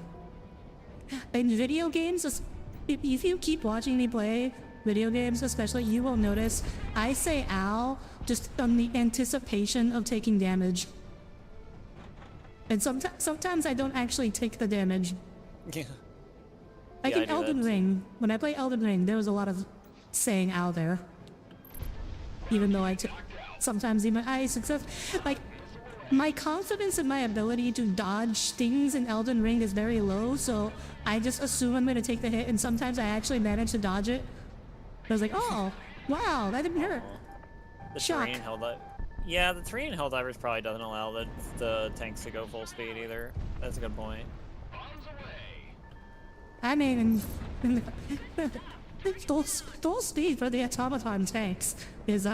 In video games, if you keep watching me play video games especially, you will notice I say ow just on the anticipation of taking damage. And sometimes I don't actually take the damage. Yeah. Like in Elden Ring, when I play Elden Ring, there was a lot of saying ow there. Even though sometimes even I success, like my confidence in my ability to dodge things in Elden Ring is very low, so I just assume I'm gonna take the hit, and sometimes I actually manage to dodge it. I was like, oh, wow, that didn't hurt. The Shock. terrain Yeah, the terrain in Helldivers probably doesn't allow the tanks to go full speed either. That's a good point. I mean, full speed for the automaton tanks is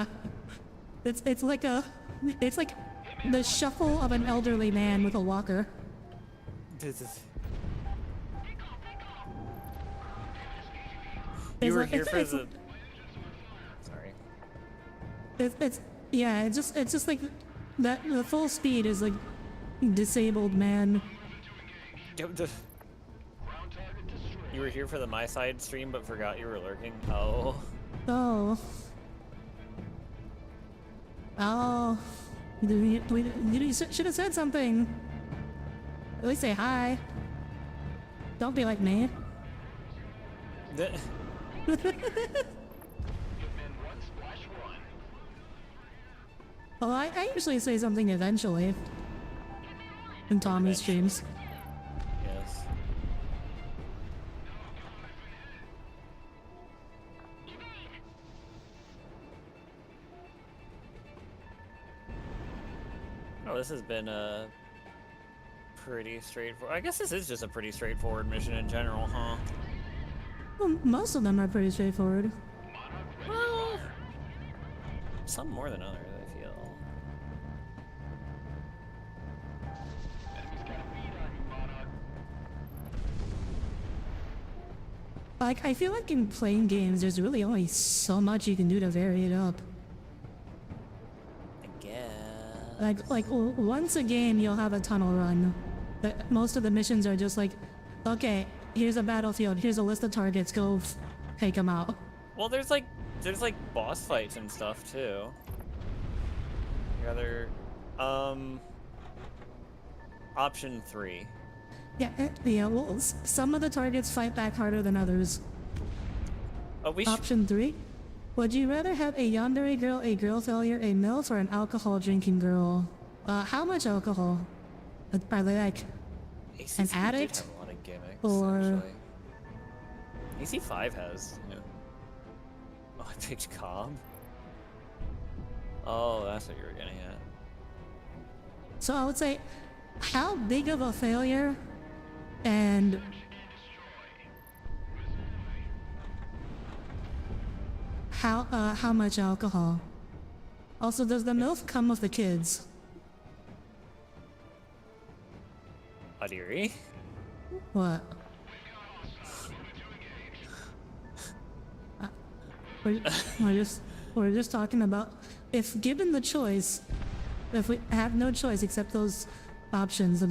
it's like the shuffle of an elderly man with a walker. You were like- here for it's- the. Sorry. It's just like that. The full speed is like disabled man. You were here for the My Side stream, but forgot you were lurking. Oh. Oh. Oh. You should have said something. At least say hi. Don't be like me. Well, I usually say something eventually. In Tommy's streams. Yes. Oh, this has been pretty straightforward. I guess this is just a pretty straightforward mission in general, huh? Well, most of them are pretty straightforward. Well, some more than others, I feel. Like, I feel like in playing games, there's really only so much you can do to vary it up. I guess. Once a game, you'll have a tunnel run. But most of the missions are just like, okay, here's a battlefield, here's a list of targets, go take them out. Well, there's like boss fights and stuff too. Rather, option 3. Yeah, well, some of the targets fight back harder than others. Oh, Option 3. Would you rather have a yandere girl, a girl failure, a MILF, or an alcohol drinking girl? How much alcohol? Probably like ACC an did addict? have a lot of gimmicks, Or- actually. AC5 has, you know. Oh, I picked Cobb. Oh, that's what you were getting at. So I would say, how big of a failure and how much alcohol? Also, does the MILF come with the kids? Audire? What? We're just talking about if given the choice, if we have no choice except those options,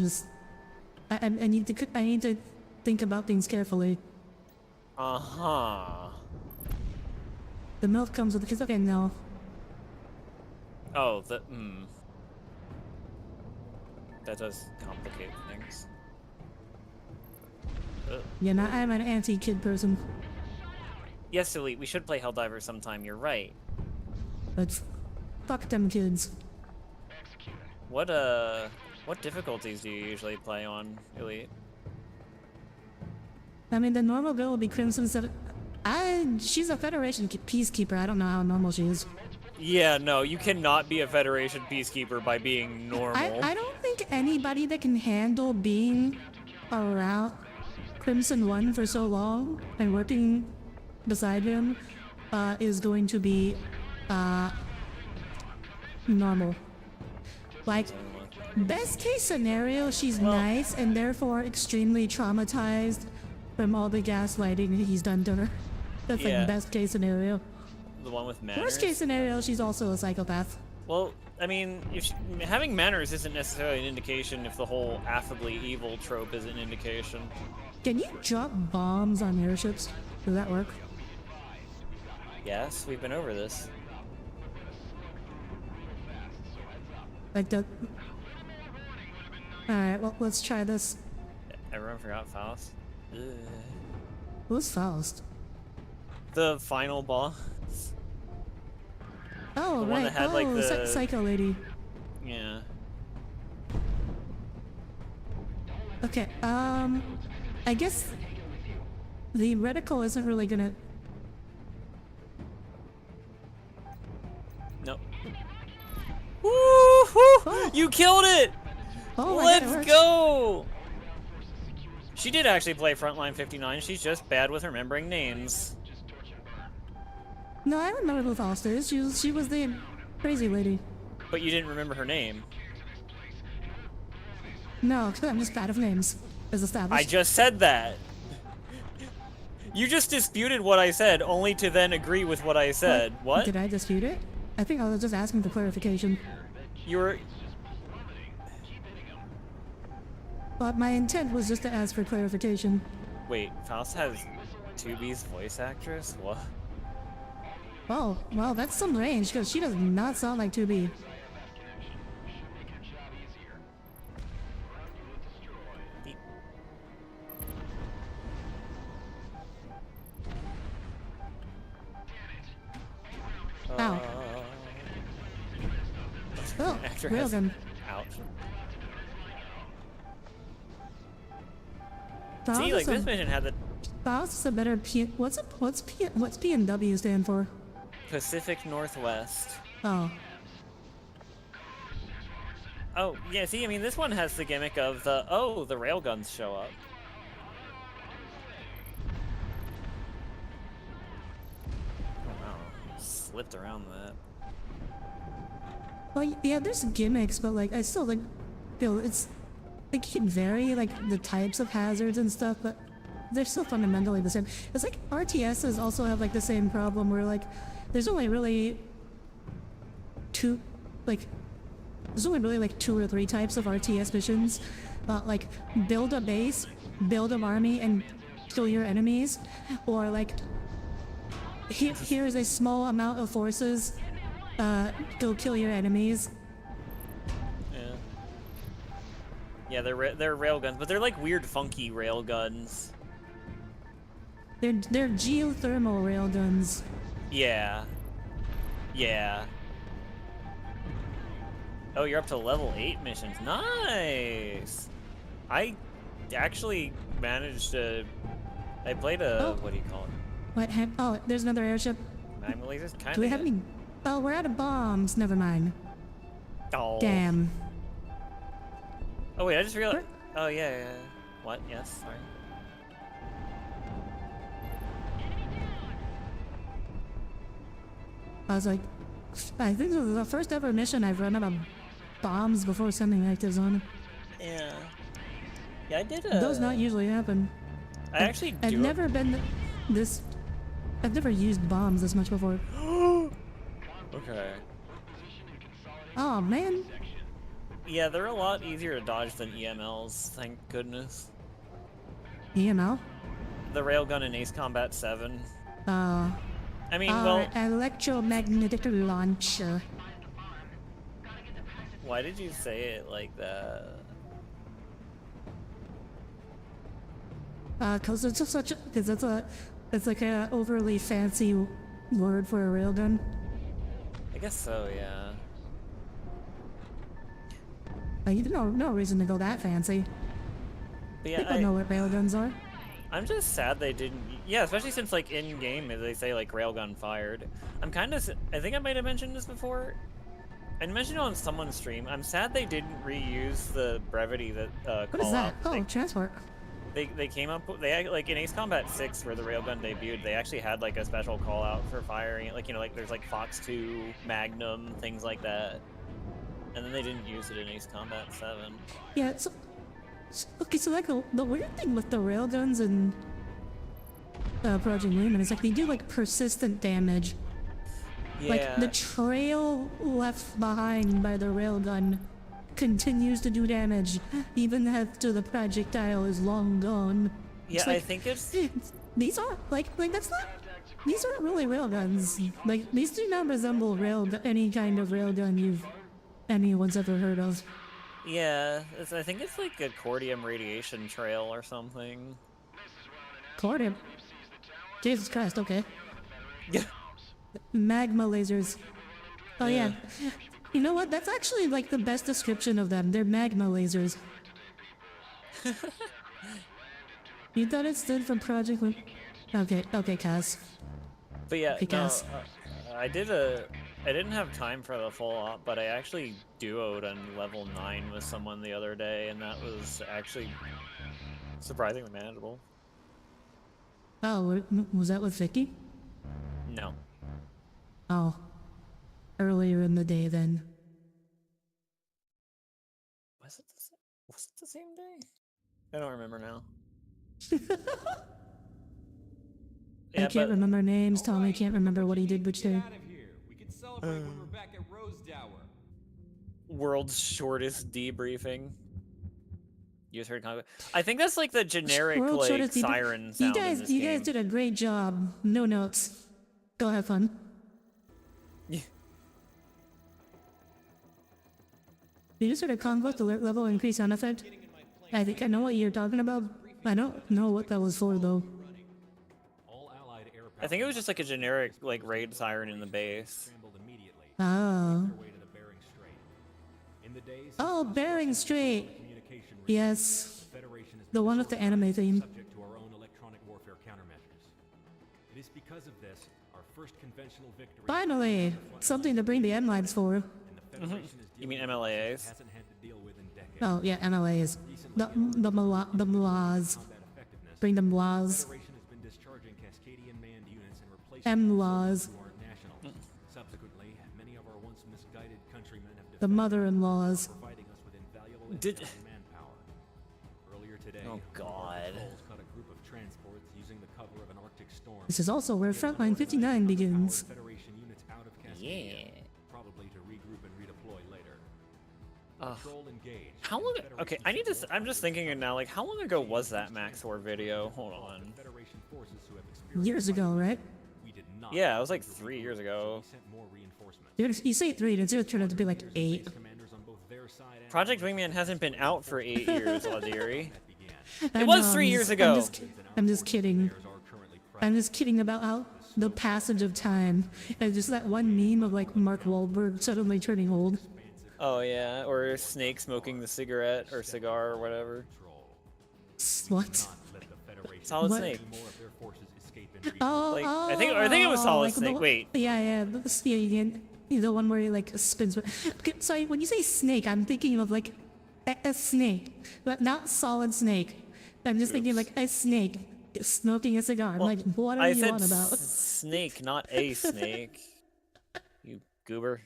I need to think about things carefully. Uh-huh. The MILF comes with the kids. Okay, no. Oh, that does complicate things. Yeah, now I'm an anti-kid person. Yes, Elite, we should play Helldiver sometime, you're right. But fuck them kids. What difficulties do you usually play on, Elite? I mean, the normal girl will be Crimson 7. She's a Federation peacekeeper. I don't know how normal she is. Yeah, no, you cannot be a Federation peacekeeper by being normal. I don't think anybody that can handle being around Crimson 1 for so long and working beside him is going to be normal. Like, best case scenario, she's nice and therefore extremely traumatized from all the gaslighting he's done to her. That's Yeah. like best case scenario. The one with manners? Worst case scenario, she's also a psychopath. Well, I mean, having manners isn't necessarily an indication if the whole affably evil trope is an indication. Can you drop bombs on airships? Does that work? Yes, we've been over this. Like the... Alright, well, let's try this. Everyone forgot Faust? Ugh. Who's Faust? The final boss? Oh, The one right. that had, like, Oh, the- psycho lady. Yeah. Okay, I guess the reticle isn't really gonna... Nope. Woo-hoo! You killed it! Oh my God, it Let's worked. go! She did actually play Frontline 59, she's just bad with remembering names. No, I remember who Faust is. She was the crazy lady. But you didn't remember her name. No, 'cause I'm just bad with names. As I established. just said that. You just disputed what I said, only to then agree with what I said. What? Did I dispute it? I think I was just asking for clarification. You were... But my intent was just to ask for clarification. Wait, Faust has 2B's voice actress? What? Oh, well, that's some range, because she does not sound like 2B. Ow. Oh, Actor has... railgun. Ouch. Faust See, is like, a- this mission had the Faust is a better P. What's P and W stand for? Pacific Northwest. Oh, Oh, yeah, see, I mean, this one has the gimmick of the, oh, the railguns show up. Oh, wow. Slipped around that. well, yeah. There's gimmicks, but like I still like feel it's like it can vary like the types of hazards and stuff, but they're still fundamentally the same. It's like RTSs also have like the same problem where like there's only really two like there's only really like 2 or 3 types of RTS missions. Like build a base, build an army, and kill your enemies, or like here is a small amount of forces, go kill your enemies. Yeah. Yeah, they're railguns, but they're like weird, funky railguns. They're geothermal railguns. Yeah. Yeah. Oh, you're up to level 8 missions. Nice! I actually managed to... I played a... Oh. What do you call it? What? Oh, there's another airship. Magma lasers? Kind of. Do we have any? Oh, we're out of bombs. Never mind. Oh. Damn. Oh, wait, I just realized... Oh, yeah, yeah. What? Yes, sorry. I was like, I think this was the first ever mission I've run out of bombs before sending actives on. Yeah. Yeah, I did Those not usually happen. I actually I've do... never been this. I've never used bombs this much before. Okay. Oh man. Yeah, they're a lot easier to dodge than EMLs, thank goodness. EML? The railgun in Ace Combat 7. Uh. I mean, well... Electromagnetic launcher. Why did you say it like that? Cause it's just such a, cause it's like a overly fancy word for a railgun. I guess so, yeah. You no reason to go that fancy. But yeah, People know what railguns are. I'm just sad they didn't... Yeah, especially since, like, in-game, they say, like, railgun fired. I'm kind of... I think I might have mentioned this before. I mentioned it on someone's stream. I'm sad they didn't reuse the brevity that, What is that? call-out. Oh, transport. They came up with... They, like, in Ace Combat 6, where the railgun debuted, they actually had, like, a special call-out for firing it. Like, you know, like, there's, like, Fox 2, Magnum, things like that. And then they didn't use it in Ace Combat 7. Yeah, okay, so like the weird thing with the railguns and Project Wingman is like they do like persistent damage. Yeah. Like the trail left behind by the railgun continues to do damage even after the projectile is long gone. Yeah, It's like, I think it's... These are like that's not. These aren't really railguns. Like these do not resemble any kind of railgun anyone's ever heard of. Yeah, I think it's like a cordium radiation trail or something. Cordium. Jesus Christ, okay. Yeah. Magma lasers. Oh yeah. You know what? That's actually like the best description of them. They're magma lasers. You thought it stood for Project Wingman? Okay, Kaz. But yeah, no, Because- I didn't have time for the full op, but I actually duoed on level 9 with someone the other day, and that was actually surprisingly manageable. Oh, was that with Vicky? No. Oh. Earlier in the day then. Was it the same day? I don't remember now. I can't remember names. Tommy can't remember what he did which day. Out of here. We can celebrate when we're back at Rosedower. World's shortest debriefing. You just heard I think that's like the generic like siren sound in this You game. guys did a great job. No notes. Go have fun. Yeah. Did you sort of convoke alert level increase sound effect? I think I know what you're talking about. I don't know what that was for though. All allied air I think it was just like a generic like raid siren in the base. scrambled immediately. Oh. Their way to the Bering Strait. In the days Oh, Bering Strait. communication Yes. the Federation has The one with the anime theme. subject to our own electronic warfare countermeasures. It is because of this our first conventional victory. Finally, something to bring the M-lines for. And the Federation is You mean dealing with MLAs? it hasn't had to deal with in decades. Oh yeah, MLAs. The Mlas. Combat effectiveness. Bring them The Mlas. Federation has been discharging Cascadian manned units and replacing M-Laws. who aren't national. Subsequently, many of our once misguided countrymen have The defected, mother-in-laws. providing us with invaluable Did- intel and manpower. Earlier today, Oh, God. patrols caught a group of transports using the cover of an Arctic storm. This is also where Frontline 59 begins. Federation units out of Cascadia, Yeah. probably to regroup and redeploy later. Ugh. Patrol engaged. How long? Okay, I need to. I'm just thinking it now. Like, how long ago was that Max War video? Hold on. Federation forces who have experienced Years ago, right? we did not Yeah, it was like 3 years ago. we sent more reinforcements. You say 3, it's gonna turn out to be like 8. Commanders on both their side and Project Wingman hasn't been out for 8 years, Audire. that began. I was know, 3 years ago. I'm just kidding. Theirs are currently I'm just kidding about how the passage of time. And just that one meme of like Mark Wahlberg suddenly turning old. Oh yeah, or Snake smoking the cigarette or cigar or whatever. What? Let the Federation Solid What? Snake. more of their forces escape in region. Oh, Like, I think it was Solid like the Snake. one- Wait. Yeah, the one where he like spins. Okay, sorry, when you say snake, I'm thinking of like a snake, but not Solid Snake. I'm just thinking like a snake smoking a cigar. I'm like, what are I you said on about? snake, not a snake. You goober.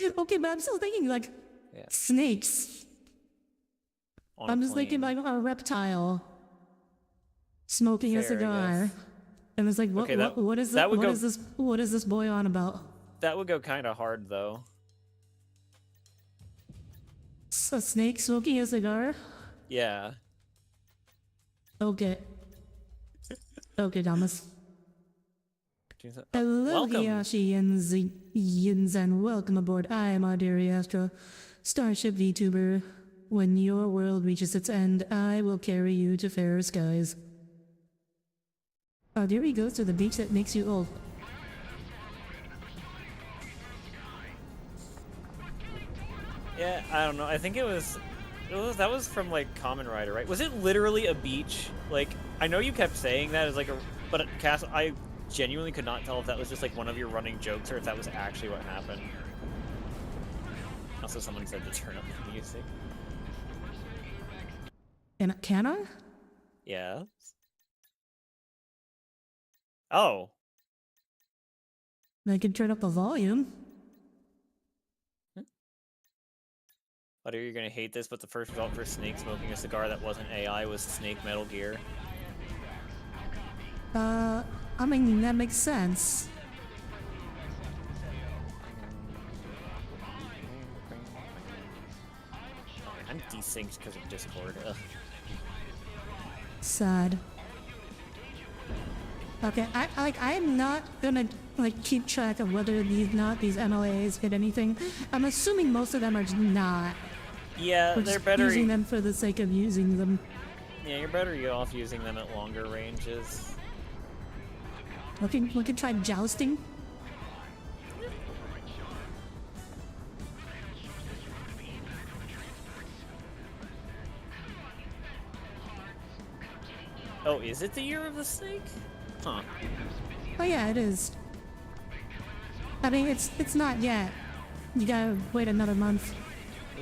Okay, but I'm still thinking like Yeah. snakes. On I'm a just thinking plane. like a reptile smoking a Fair, I cigar. guess. And it's like, what, Okay, that- what is that this? would What go- is this? What is this boy on about? That would go kind of hard though. A snake smoking a cigar? Yeah. Okay. Okay, Thomas. Jeez, Hello, welcome. Hiyashi-yins, and welcome aboard. I am Audire Astra, starship vtuber. When your world reaches its end, I will carry you to fairer skies. Audire goes to the beach that makes you old. Yeah, I don't know. I think it was that was from like Kamen Rider, right? Was it literally a beach? Like, I know you kept saying that as like a, but Cass, I genuinely could not tell if that was just like one of your running jokes or if that was actually what happened. Also, someone said to turn up the music. Can I? Yeah. Oh. I can turn up the volume. What are you gonna hate this? But the first result for Snake smoking a cigar that wasn't AI was Snake Metal Gear. I mean, that makes sense. I'm desynced because of Discord. Ugh. Sad. Okay, I'm not gonna like keep track of whether these MLAs hit anything. I'm assuming most of them are not. Yeah, We're they're just better. using them for the sake of using them. Yeah, you're better off using them at longer ranges. We can try jousting. Oh, is it the year of the snake? Huh. Oh yeah, it is. I mean, it's not yet. You gotta wait another month.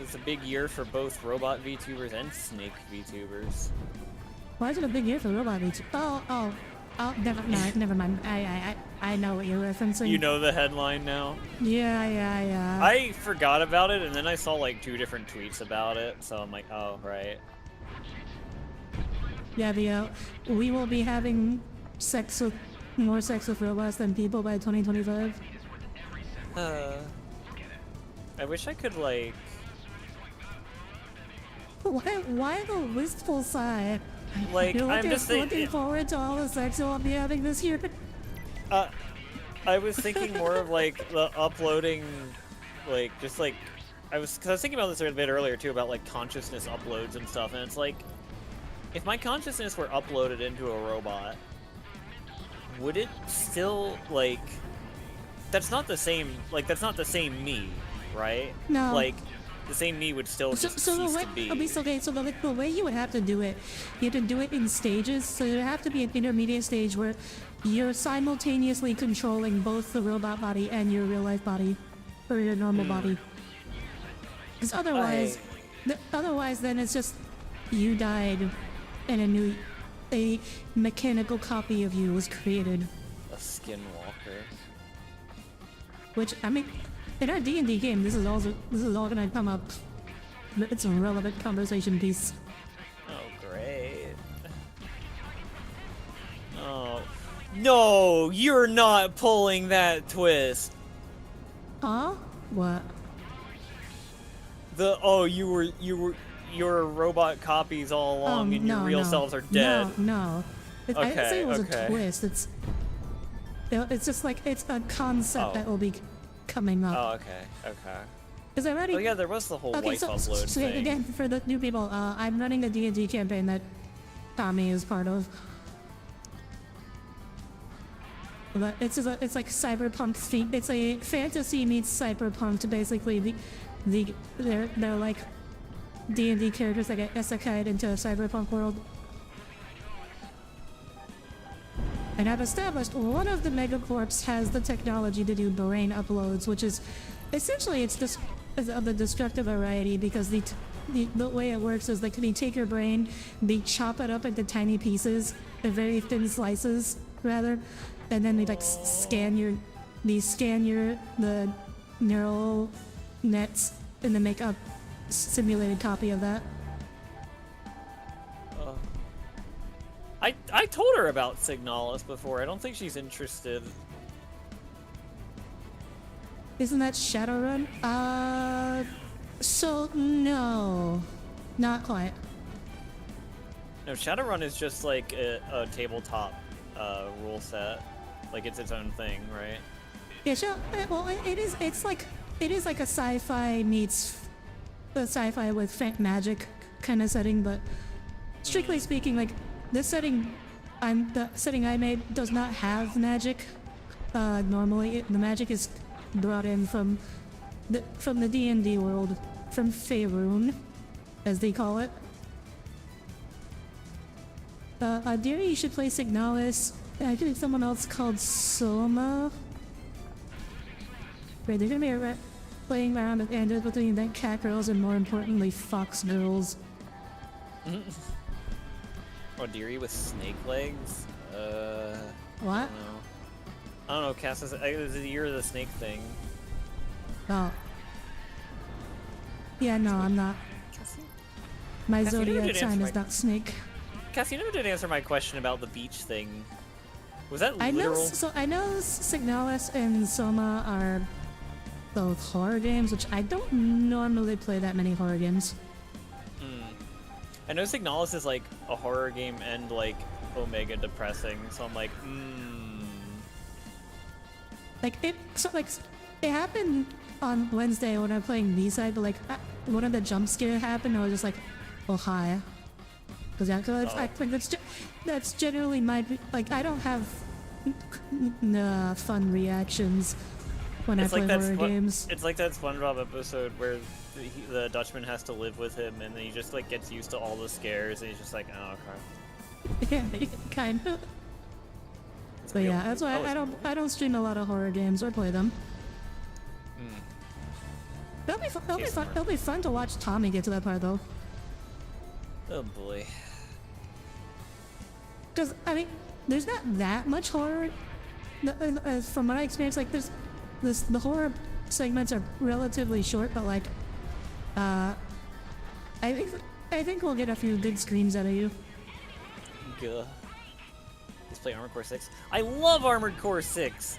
It's a big year for both robot VTubers and snake VTubers. Why is it a big year for robot beach? Oh, never mind. I know what you're referencing. You know the headline now? Yeah. I forgot about it, and then I saw like 2 different tweets about it, so I'm like, oh, right. Yeah, we will be having more sex with robots than people by 2025. I wish I could, like... Why the wistful sigh? Like, You're I'm just looking forward to all the sex you'll be having this year. I was thinking more of, like, the uploading, like, just, like... Cause I was thinking about this a bit earlier, too, about, like, consciousness uploads and stuff, and it's like... If my consciousness were uploaded into a robot, would it still, like... That's not the same me, right? No. Like, the same me would still just cease to be. So the way you would have to do it, you have to do it in stages. So there would have to be an intermediate stage where you're simultaneously controlling both the robot body and your real life body, or your normal body. Because otherwise, then it's just you died, and a mechanical copy of you was created. A skinwalker. Which, I mean, in our D&D game, this is all gonna come up. It's a relevant conversation piece. Oh, great. Oh. No, you're not pulling that twist. Huh? What? Your robot copies all along and your real selves are dead. No. I didn't say it was a twist. It's just like, it's a concept that will be coming up. Oh, okay. Because I already... Oh yeah, there was the whole wife upload so thing. Again, for the new people, I'm running the D&D campaign that Tommy is part of. But it's like cyberpunk. It's a fantasy meets cyberpunk. Basically, they're like D&D characters that get isekai'd into a cyberpunk world. And I've established one of the megacorps has the technology to do brain uploads, which is essentially it's of the destructive variety, because the way it works is like they take your brain, they chop it up into tiny pieces, very thin slices rather, and then they like scan the neural nets and then make a simulated copy of that. I told her about Signalis before. I don't think she's interested. Isn't that Shadowrun? So no, not quite. No, Shadowrun is just like a tabletop rule set. Like it's its own thing, right? Yeah, well, it is. It's like it is like a sci-fi meets a sci-fi with magic kind of setting, but strictly speaking, like this setting, the setting I made does not have magic. Normally, the magic is brought in from the D&D world, from Faerun, as they call it. Audire, you should play Signalis. I think someone else called Soma. Right, they're gonna be playing around with androids between then cat girls and, more importantly, fox girls. Audire with snake legs? What? I don't know, Cass, it was the year of the snake thing. Oh. Yeah, no, I'm not. My zodiac sign is not snake. Cass, you never did answer my question about the beach thing. Was that literal? I know Signalis and Soma are both horror games, which I don't normally play that many horror games. I know Signalis is like a horror game and like Omega depressing, so I'm like, Like it happened on Wednesday when I was playing B-side, but like one of the jump scare happened, I was just like, oh hi, because I think that's generally my, like, I don't have fun reactions when I play horror games. It's like that SpongeBob episode where the Dutchman has to live with him, and then he just like gets used to all the scares, and he's just like, oh okay. Yeah, kind of. But yeah, that's why I don't stream a lot of horror games or play them. It'll be fun to watch Tommy get to that part though. Oh boy. Because I mean, there's not that much horror. From what I experienced, like the horror segments are relatively short, but like, I think we'll get a few good screams out of you. Gah. Let's play Armored Core 6. I love Armored Core 6.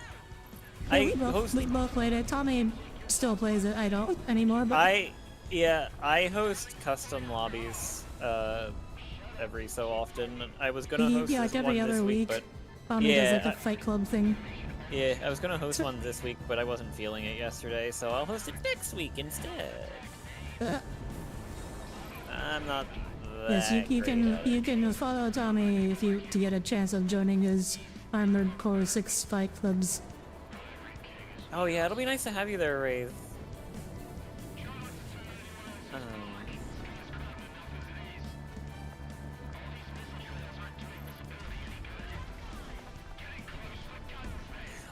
We both played it. Tommy still plays it. I don't anymore. But I host custom lobbies every so often. I was gonna host like this every one other this week, week. but Tommy does like a fight club thing. yeah, I was gonna host one this week, but I wasn't feeling it yesterday, so I'll host it next week instead. I'm not. Yes, you can follow Tommy to get a chance of joining his Armored Core 6 fight clubs. Oh yeah, it'll be nice to have you there, Wraith.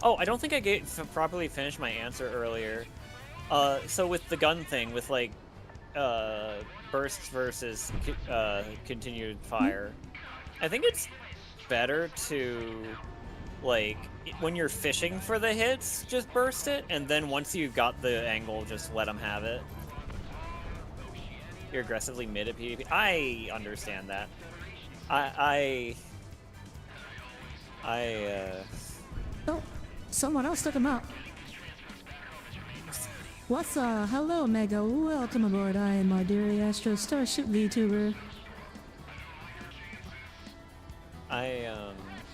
Oh, I don't think I properly finished my answer earlier. So with the gun thing, with like bursts versus continued fire, I think it's better to, like, when you're fishing for the hits, just burst it, and then once you've got the angle, just let them have it. You're aggressively mid at PvP. I understand that. Oh, someone else took him out. What's hello Mega, welcome aboard. I am Audire Astra, starship vtuber.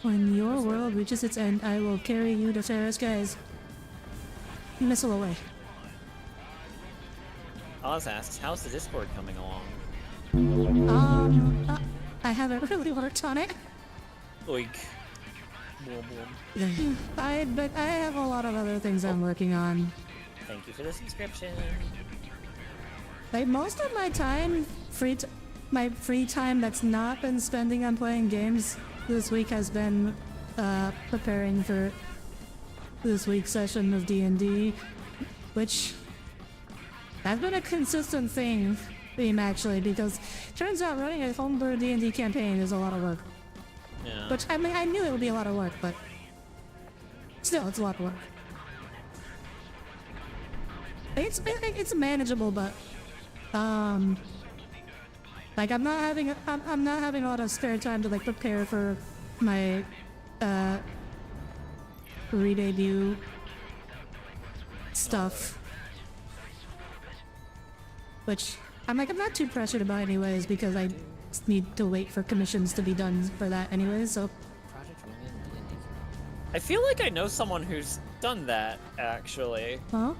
When your world reaches its end, I will carry you to fairer skies. Missile away. Oz asks, how's the Discord coming along? I haven't really worked on it. Oink. But I have a lot of other things I'm working on. Thank you for the subscription. Like most of my time, my free time that's not been spending on playing games this week has been preparing for this week's session of D&D, which has been a consistent theme actually, because turns out running a homebrew D&D campaign is a lot of work. Yeah. Which, I mean, I knew it would be a lot of work, but still, it's a lot of work. It's manageable, but like I'm not having a lot of spare time to like prepare for my re-debut stuff, which I'm not too pressured about anyways, because I need to wait for commissions to be done for that anyways. So Project Wingman D&D. I feel like I know someone who's done that actually. huh?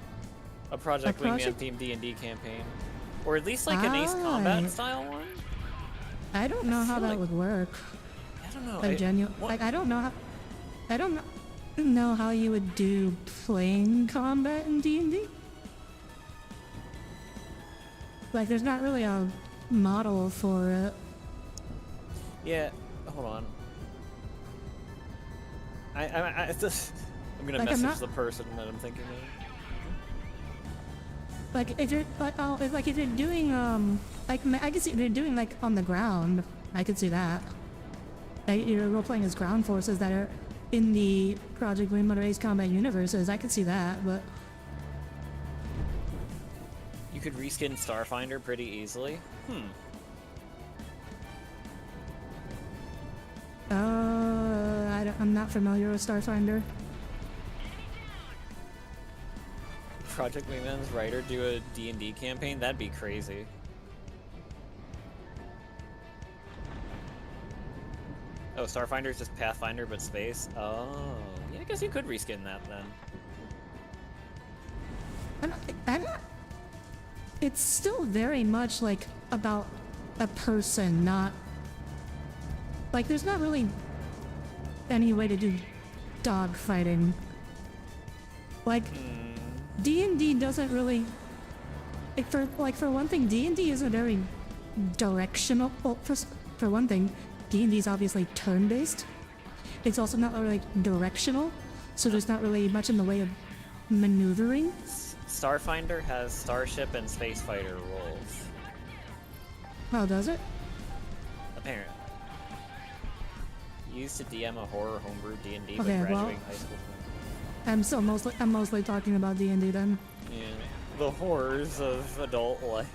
A Project Wingman themed D&D campancame, or at least like an Ace Combat style one. I don't know how that would work. I don't know. Like like I don't know how you would do playing combat in D&D. Like there's not really a model for it. Yeah, hold on. I'm gonna Like, message the person that I'm thinking of. Like if you're if you're doing like I can see if you're doing like on the ground, I could see that. Like you're role playing as ground forces that are in the Project Wingman or Ace Combat universes. I could see that, but You could reskin Starfinder pretty easily. I'm not familiar with Starfinder. Project Wingman's writer do a D&D campaign? That'd be crazy. Oh, Starfinder's just Pathfinder but space? Oh, yeah, I guess you could reskin that then. It's still very much like about a person, not like there's not really any way to do dog fighting. Like D&D doesn't really for one thing, D&D isn't very directional. Well, for one thing, D&D is obviously turn-based. It's also not really directional, so there's not really much in the way of maneuvering. Starfinder has Starship and Space Fighter roles. How does it? Apparently. Used to DM a horror homebrew D&D when Okay, well, graduating high school. I'm mostly talking about D&D then. Yeah, the horrors of adult life.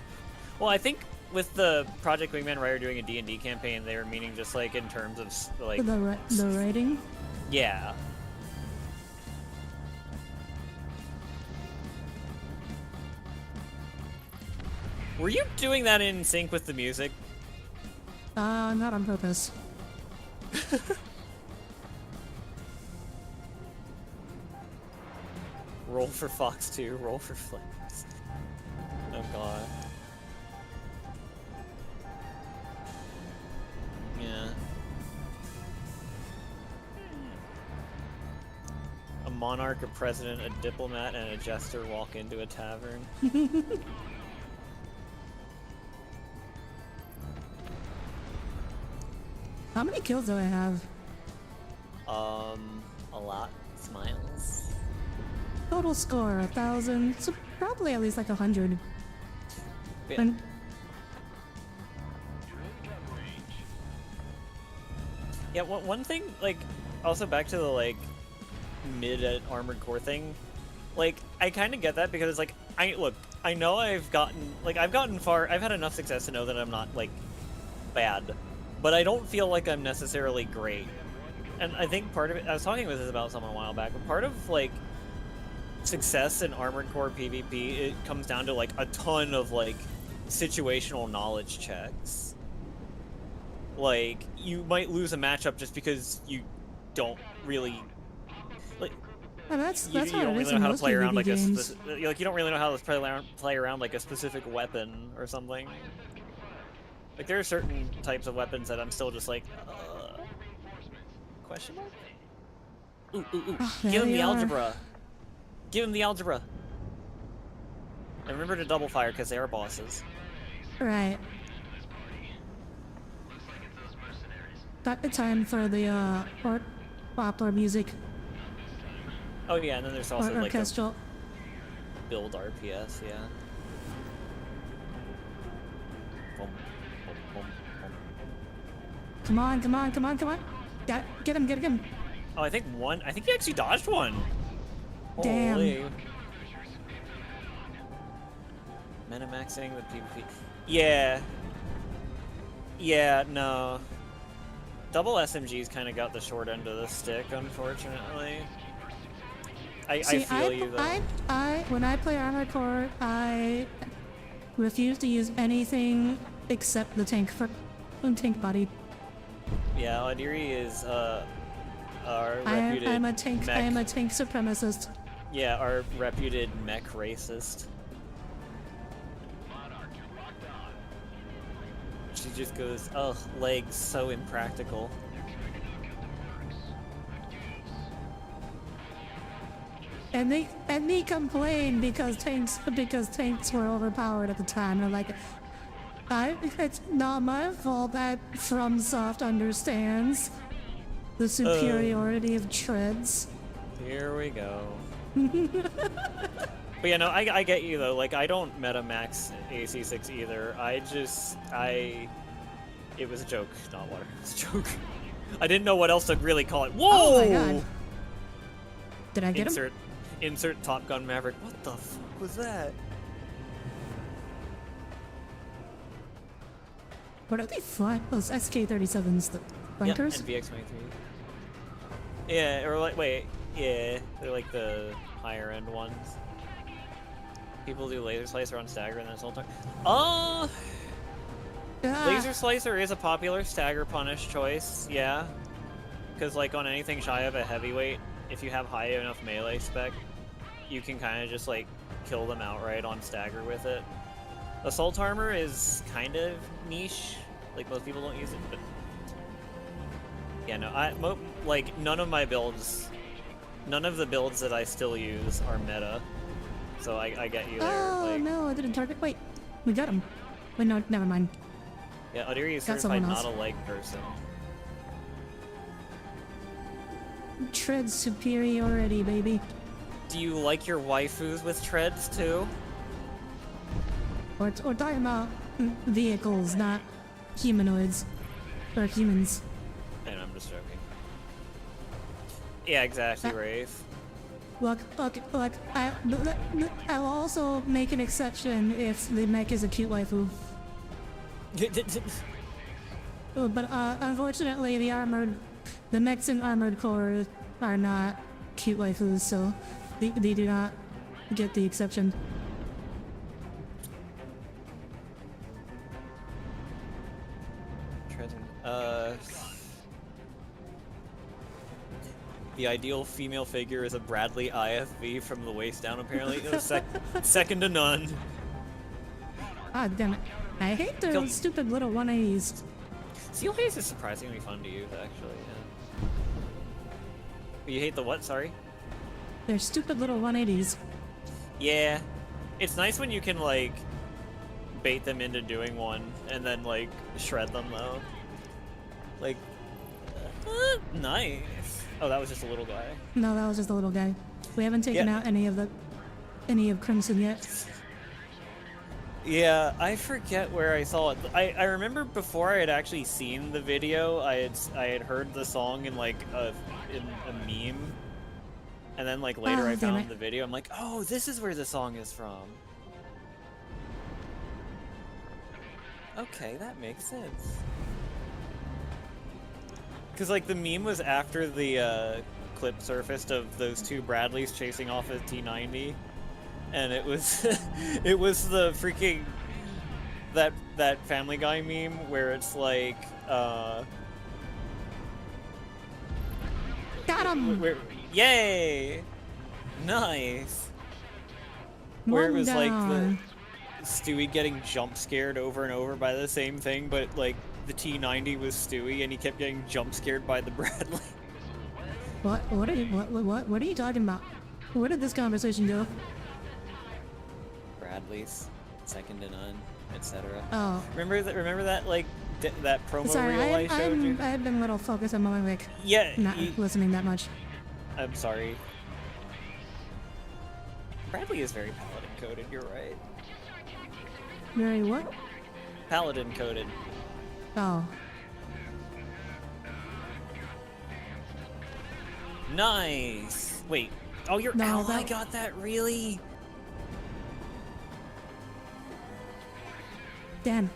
Well, I think with the Project Wingman writer doing a D&D campaign, they were meaning just like in terms of like The writing? yeah. Were you doing that in sync with the music? Not on purpose. Roll for Fox 2, roll for Flames. Oh god. Yeah. A monarch, a president, a diplomat, and a jester walk into a tavern. How many kills do I have? A lot. Smiles. Total score 1,000. So probably at least like 100. Yeah. And Yeah, one thing, like, also back to the, like, mid-armored core thing, like, I kind of get that because, like, I know I've gotten far, I've had enough success to know that I'm not, like, bad, but I don't feel like I'm necessarily great. And I think part of it, I was talking with this about someone a while back, but part of, like, success in armored core PvP, it comes down to, like, a ton of, like, situational knowledge checks. Like, you might lose a matchup just because you don't really, like, and that's you how don't it really is know in how to most play around PvP like games. like you don't really know how to play around like a specific weapon or something. Like there are certain types of weapons that I'm still just like, question mark? Ooh. Oh, Give there him they the are. algebra. Give him the algebra. And remember to double fire because they are bosses. Right. Got the time for the popular music Oh yeah, and then there's or also like a orchestral. build RPS, yeah. Boom, boom, boom, boom. Come on. Get him. Oh, I think he actually dodged one. Damn. Holy. Minimaxing the PvP. Yeah. Yeah, no. Double SMGs kind of got the short end of the stick, unfortunately. I feel you though. When I play Armored Core, I refuse to use anything except the tank body. Yeah, Audire is our reputed I am a tank supremacist. Yeah, our reputed mech racist. She just goes, ugh, legs so impractical. And they complain because tanks were overpowered at the time. And I'm like, it's not my fault that FromSoft understands the superiority of treads. Here we go. But yeah, no, I get you though. Like, I don't metamax AC6 either. It was a joke, not water. It was a joke. I didn't know what else to really call it. Whoa! Oh my god. Did I get him? Insert Top Gun Maverick. What the fuck was that? What are they flying? Those SK-37s, the bunkers? Yeah, and VX-23. Yeah, or like, wait, yeah, they're like the higher end ones. People do Laser Slicer on Stagger and then it's all time. Laser Slicer is a popular Stagger punish choice, yeah. Because like on anything shy of a heavyweight, if you have high enough melee spec, you can kind of just like kill them outright on Stagger with it. Assault Armor is kind of niche, like most people don't use it, but yeah, no, like none of my builds, none of the builds that I still use are meta, so I get you there. Oh like, no, I didn't target. Wait, we got him. Wait, no, never mind. Yeah, Audire is Got certified someone not else. a leg person. Tread superiority, baby. Do you like your waifus with treads too? Or talking about vehicles, not humanoids. Or humans. And I'm just joking. Yeah, exactly, Rafe. Look, I'll also make an exception if the mech is a cute waifu. Oh, but unfortunately, the mechs in Armored Core are not cute waifus, so they do not get the exception. The ideal female figure is a Bradley IFV from the waist down, apparently. Second to none. Ah, damn it. I hate those stupid little 180s. Seal haze is surprisingly fun to use, actually. Yeah. You hate the what? Sorry? They're stupid little 180s. Yeah. It's nice when you can, like, bait them into doing one and then, like, shred them, though. Like, nice. Oh, that was just a little guy. No, that was just a little guy. We haven't taken out any of Crimson yet. Yeah, I forget where I saw it. I remember before I had actually seen the video, I had heard the song in like in a meme, and then like later I found the video. I'm like, oh, this is where the song is from. Okay, that makes sense. Because like the meme was after the clip surfaced of those two Bradleys chasing off a T90. And it was it was the freaking that Family Guy meme where it's like Got him! Yay! Nice. Where it was like the Stewie getting jump scared over and over by the same thing, but like the T90 was Stewie and he kept getting jump scared by the Bradley. What are you talking about? Where did this conversation go? Bradley's, second to none, etc. Oh. Remember that like that promo Sorry, reel I showed you? I had been a little focused on my like not listening that much. I'm sorry. Bradley is very paladin coded, you're right. Very what? Paladin coded. Oh. Nice! Wait. Oh, your ally got that? Really? Dan.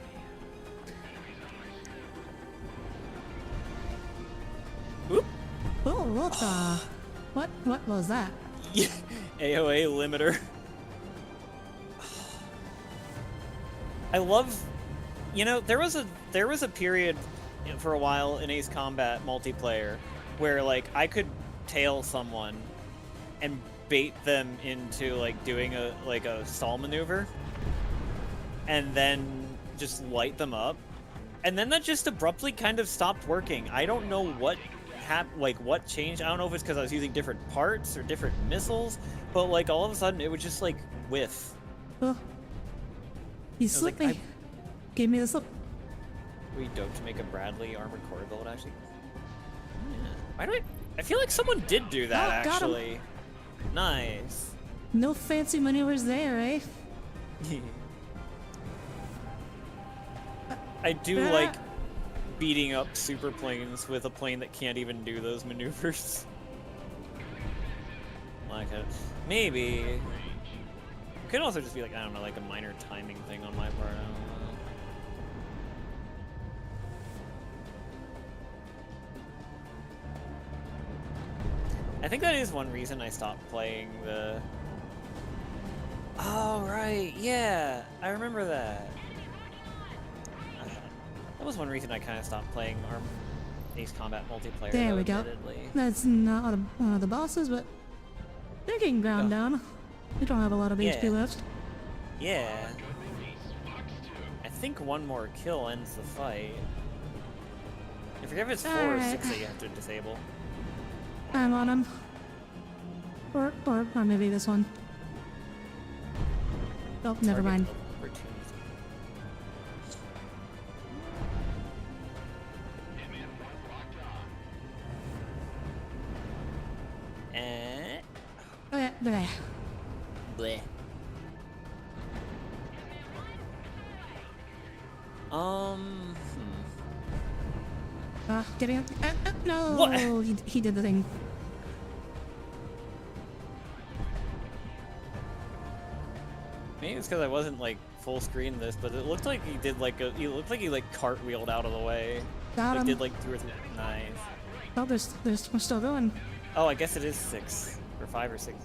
Oop. Oh, what the? What was that? AOA limiter. I love, you know, there was a period for a while in Ace Combat multiplayer where like I could tail someone and bait them into like doing a stall maneuver and then just light them up, and then that just abruptly kind of stopped working. I don't know what what changed. I don't know if it's because I was using different parts or different missiles, but like all of a sudden it would just like whiff. Oh. You slipped me. Gave me the slip. We dope to make a Bradley armored core build, actually. Yeah. Why do I feel like someone did do that, actually. Nice. No fancy maneuvers there, eh? I do like beating up super planes with a plane that can't even do those maneuvers. Like maybe. Could also just be like, I don't know, like a minor timing thing on my part. I don't know. I think that is one reason I stopped playing the... Oh, right, yeah, I remember that. That was one reason I kind of stopped playing Ace Combat multiplayer. There we go. That's not one of the bosses, but they're getting ground down. We don't have a lot of HP left. Yeah. I think one more kill ends the fight. I forget if it's 4 or 6 that you have to disable. I'm on him. Or maybe this one. Oh, never mind. Oh yeah, bleh. Bleh. Getting up. No! What? He did the thing. Maybe it's because I wasn't like full screen this, but it looked like he did like a. He looked like he like cartwheeled out of the way. Got Like him. did like 2 or 3. Nice. Oh, we're still going. Oh, I guess it is 6 or 5 or 6.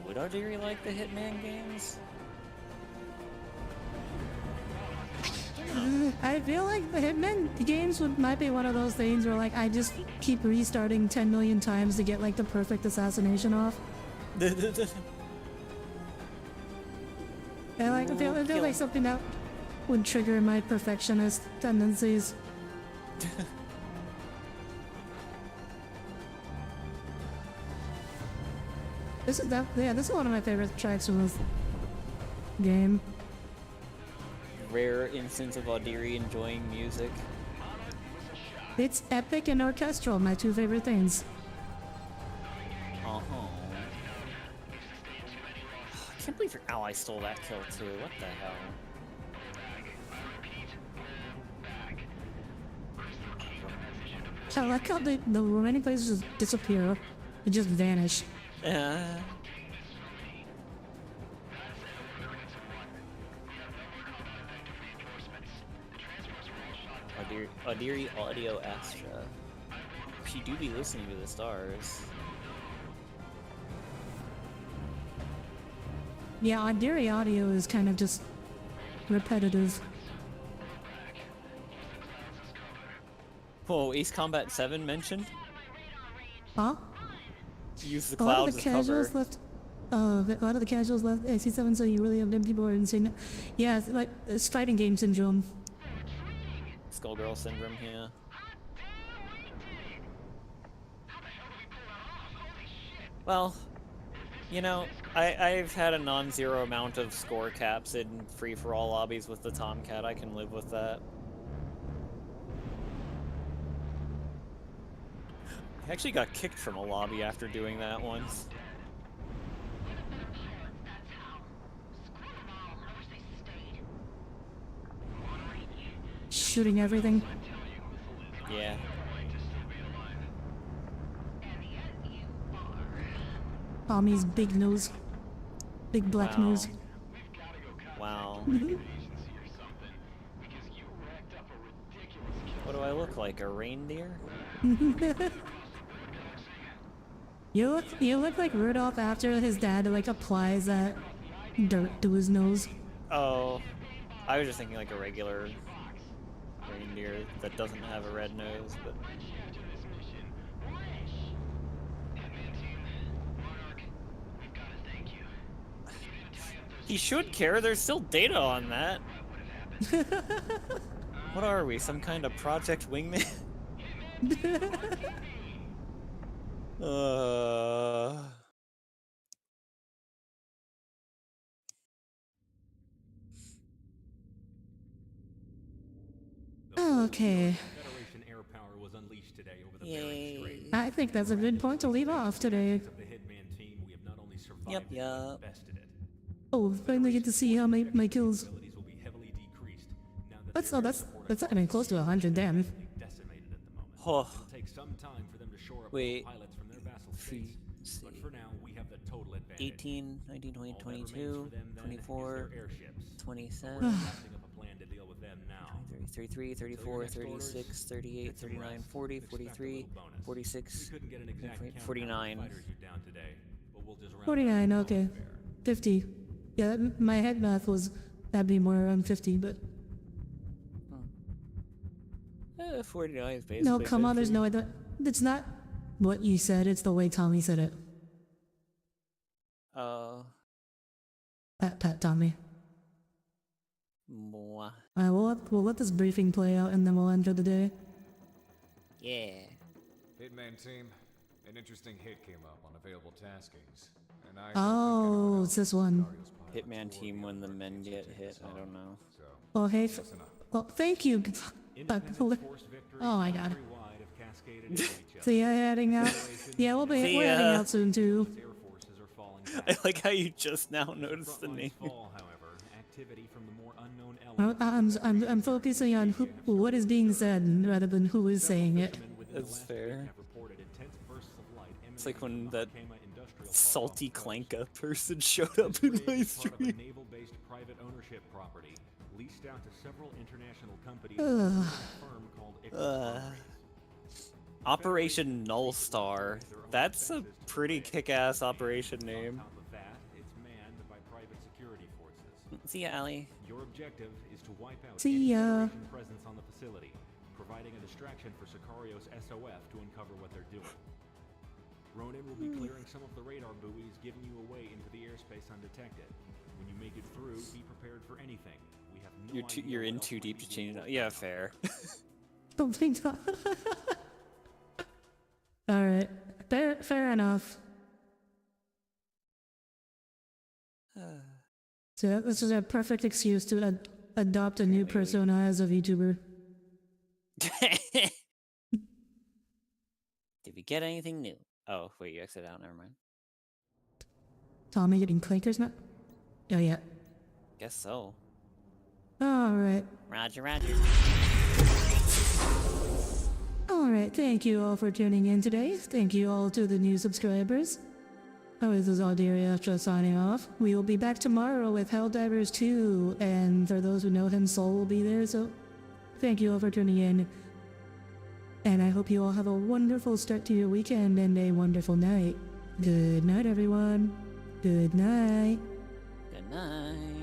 Would Audire like the Hitman games? I feel like the Hitman games might be one of those things where like I just keep restarting 10 million times to get like the perfect assassination off. I feel like something that would trigger my perfectionist tendencies. This is one of my favorite tracks from this game. Rare instance of Audire enjoying music. It's epic and orchestral, my two favorite things. I can't believe your ally stole that kill too. What the hell? I like how the remaining players just disappear. They just vanish. Audire Astra. She do be listening to the stars. Yeah, Audire audio is kind of just repetitive. Whoa, Ace Combat 7 mentioned? Huh? Use the A lot clouds of as the casuals cover. left. A lot of the casuals left AC7, so you really have empty boards. And yeah, it's like it's fighting game syndrome. Skullgirl syndrome here. Well, you know, I've had a non-zero amount of score caps in free-for-all lobbies with the Tomcat. I can live with that. I actually got kicked from a lobby after doing that once. Shooting everything. Yeah. Tommy's big nose. Big black Wow. nose. Wow. What do I look like? A reindeer? You look like Rudolph after his dad like applies that dirt to his nose. Oh, I was just thinking like a regular reindeer that doesn't have a red nose, but... He should care, there's still data on that. What are we, some kind of Project Wingman? Okay. Federation air power was unleashed today over the Bering Yay. Strait. I think that's a good point to leave off today. Of the Hitman team, we have not only survived it, but bested it. Oh, finally get to see how my kills. Facilities will be heavily decreased now that That's their oh, air that's support that's not even close to 100. Damn. decimated at the moment. Oh. It'll take some time for them to shore up Wait. pilots from their vassal states, but for now we have the total advantage. 18, 19, 20, All that remains 22, for them then is 24, their airships. 27, We're drafting up a plan to deal with them now. 33, 34, 36, 38, 39, 40, 43, 46, We couldn't get an exact count of 49. fighters you down today, but we'll just round 49. Okay. 50. Yeah, my head math was that'd be more around 50, but 49 is basically no, come on. There's 50. no way. It's not what you said. It's the way Tommy said it. Pat Tommy. Mwah. We'll let this briefing play out and then we'll enter the day. Yeah. Hitman team, an interesting hit came up on available taskings, and I. Oh, it's this one. Hitman team when the men get hit. I don't know. So, Well, hey. Well, thank you. force victory Oh my god. countrywide have cascaded into each other. So yeah, heading out. Yeah, we're heading out soon too. Air forces are falling I back. like how you just now noticed the Frontlines name. fall, however, activity from the more unknown Well, elements. I'm focusing on what is being said rather than who is saying it. Within the That's last fair. week have reported intense bursts of light It's like when emanating from that Alkema industrial Salty park off the Clanka coast. person showed up in This my rig is part of a stream. naval-based private ownership property leased out to several international companies, Ugh. including a firm called Ictus. Operation Null Star. That's a pretty kick-ass operation name. On top of that, it's manned by private security forces. See ya, Allie. Your objective is to wipe out See any ya. Federation presence on the facility, providing a distraction for Sicario's SOF to uncover what they're doing. Ronan will be clearing some of the radar buoys, giving you a way into the airspace undetected. When you make it through, be prepared for anything. We have no idea You're what in else too might deep be to being change. worked Yeah, on. fair. Don't think so. Alright. Fair enough. So this is a perfect excuse to adopt a new persona as a VTuber. Did we get anything new? Oh, wait, you exited out. Never mind. Tommy getting clankers now? Oh yeah. Guess so. Alright. Roger, roger. Alright, thank you all for tuning in today. Thank you all to the new subscribers. This is Audire Astra signing off. We will be back tomorrow with Helldivers 2, and for those who know him, Soul will be there, so thank you all for tuning in. And I hope you all have a wonderful start to your weekend and a wonderful night. Good night, everyone. Good night. Good night.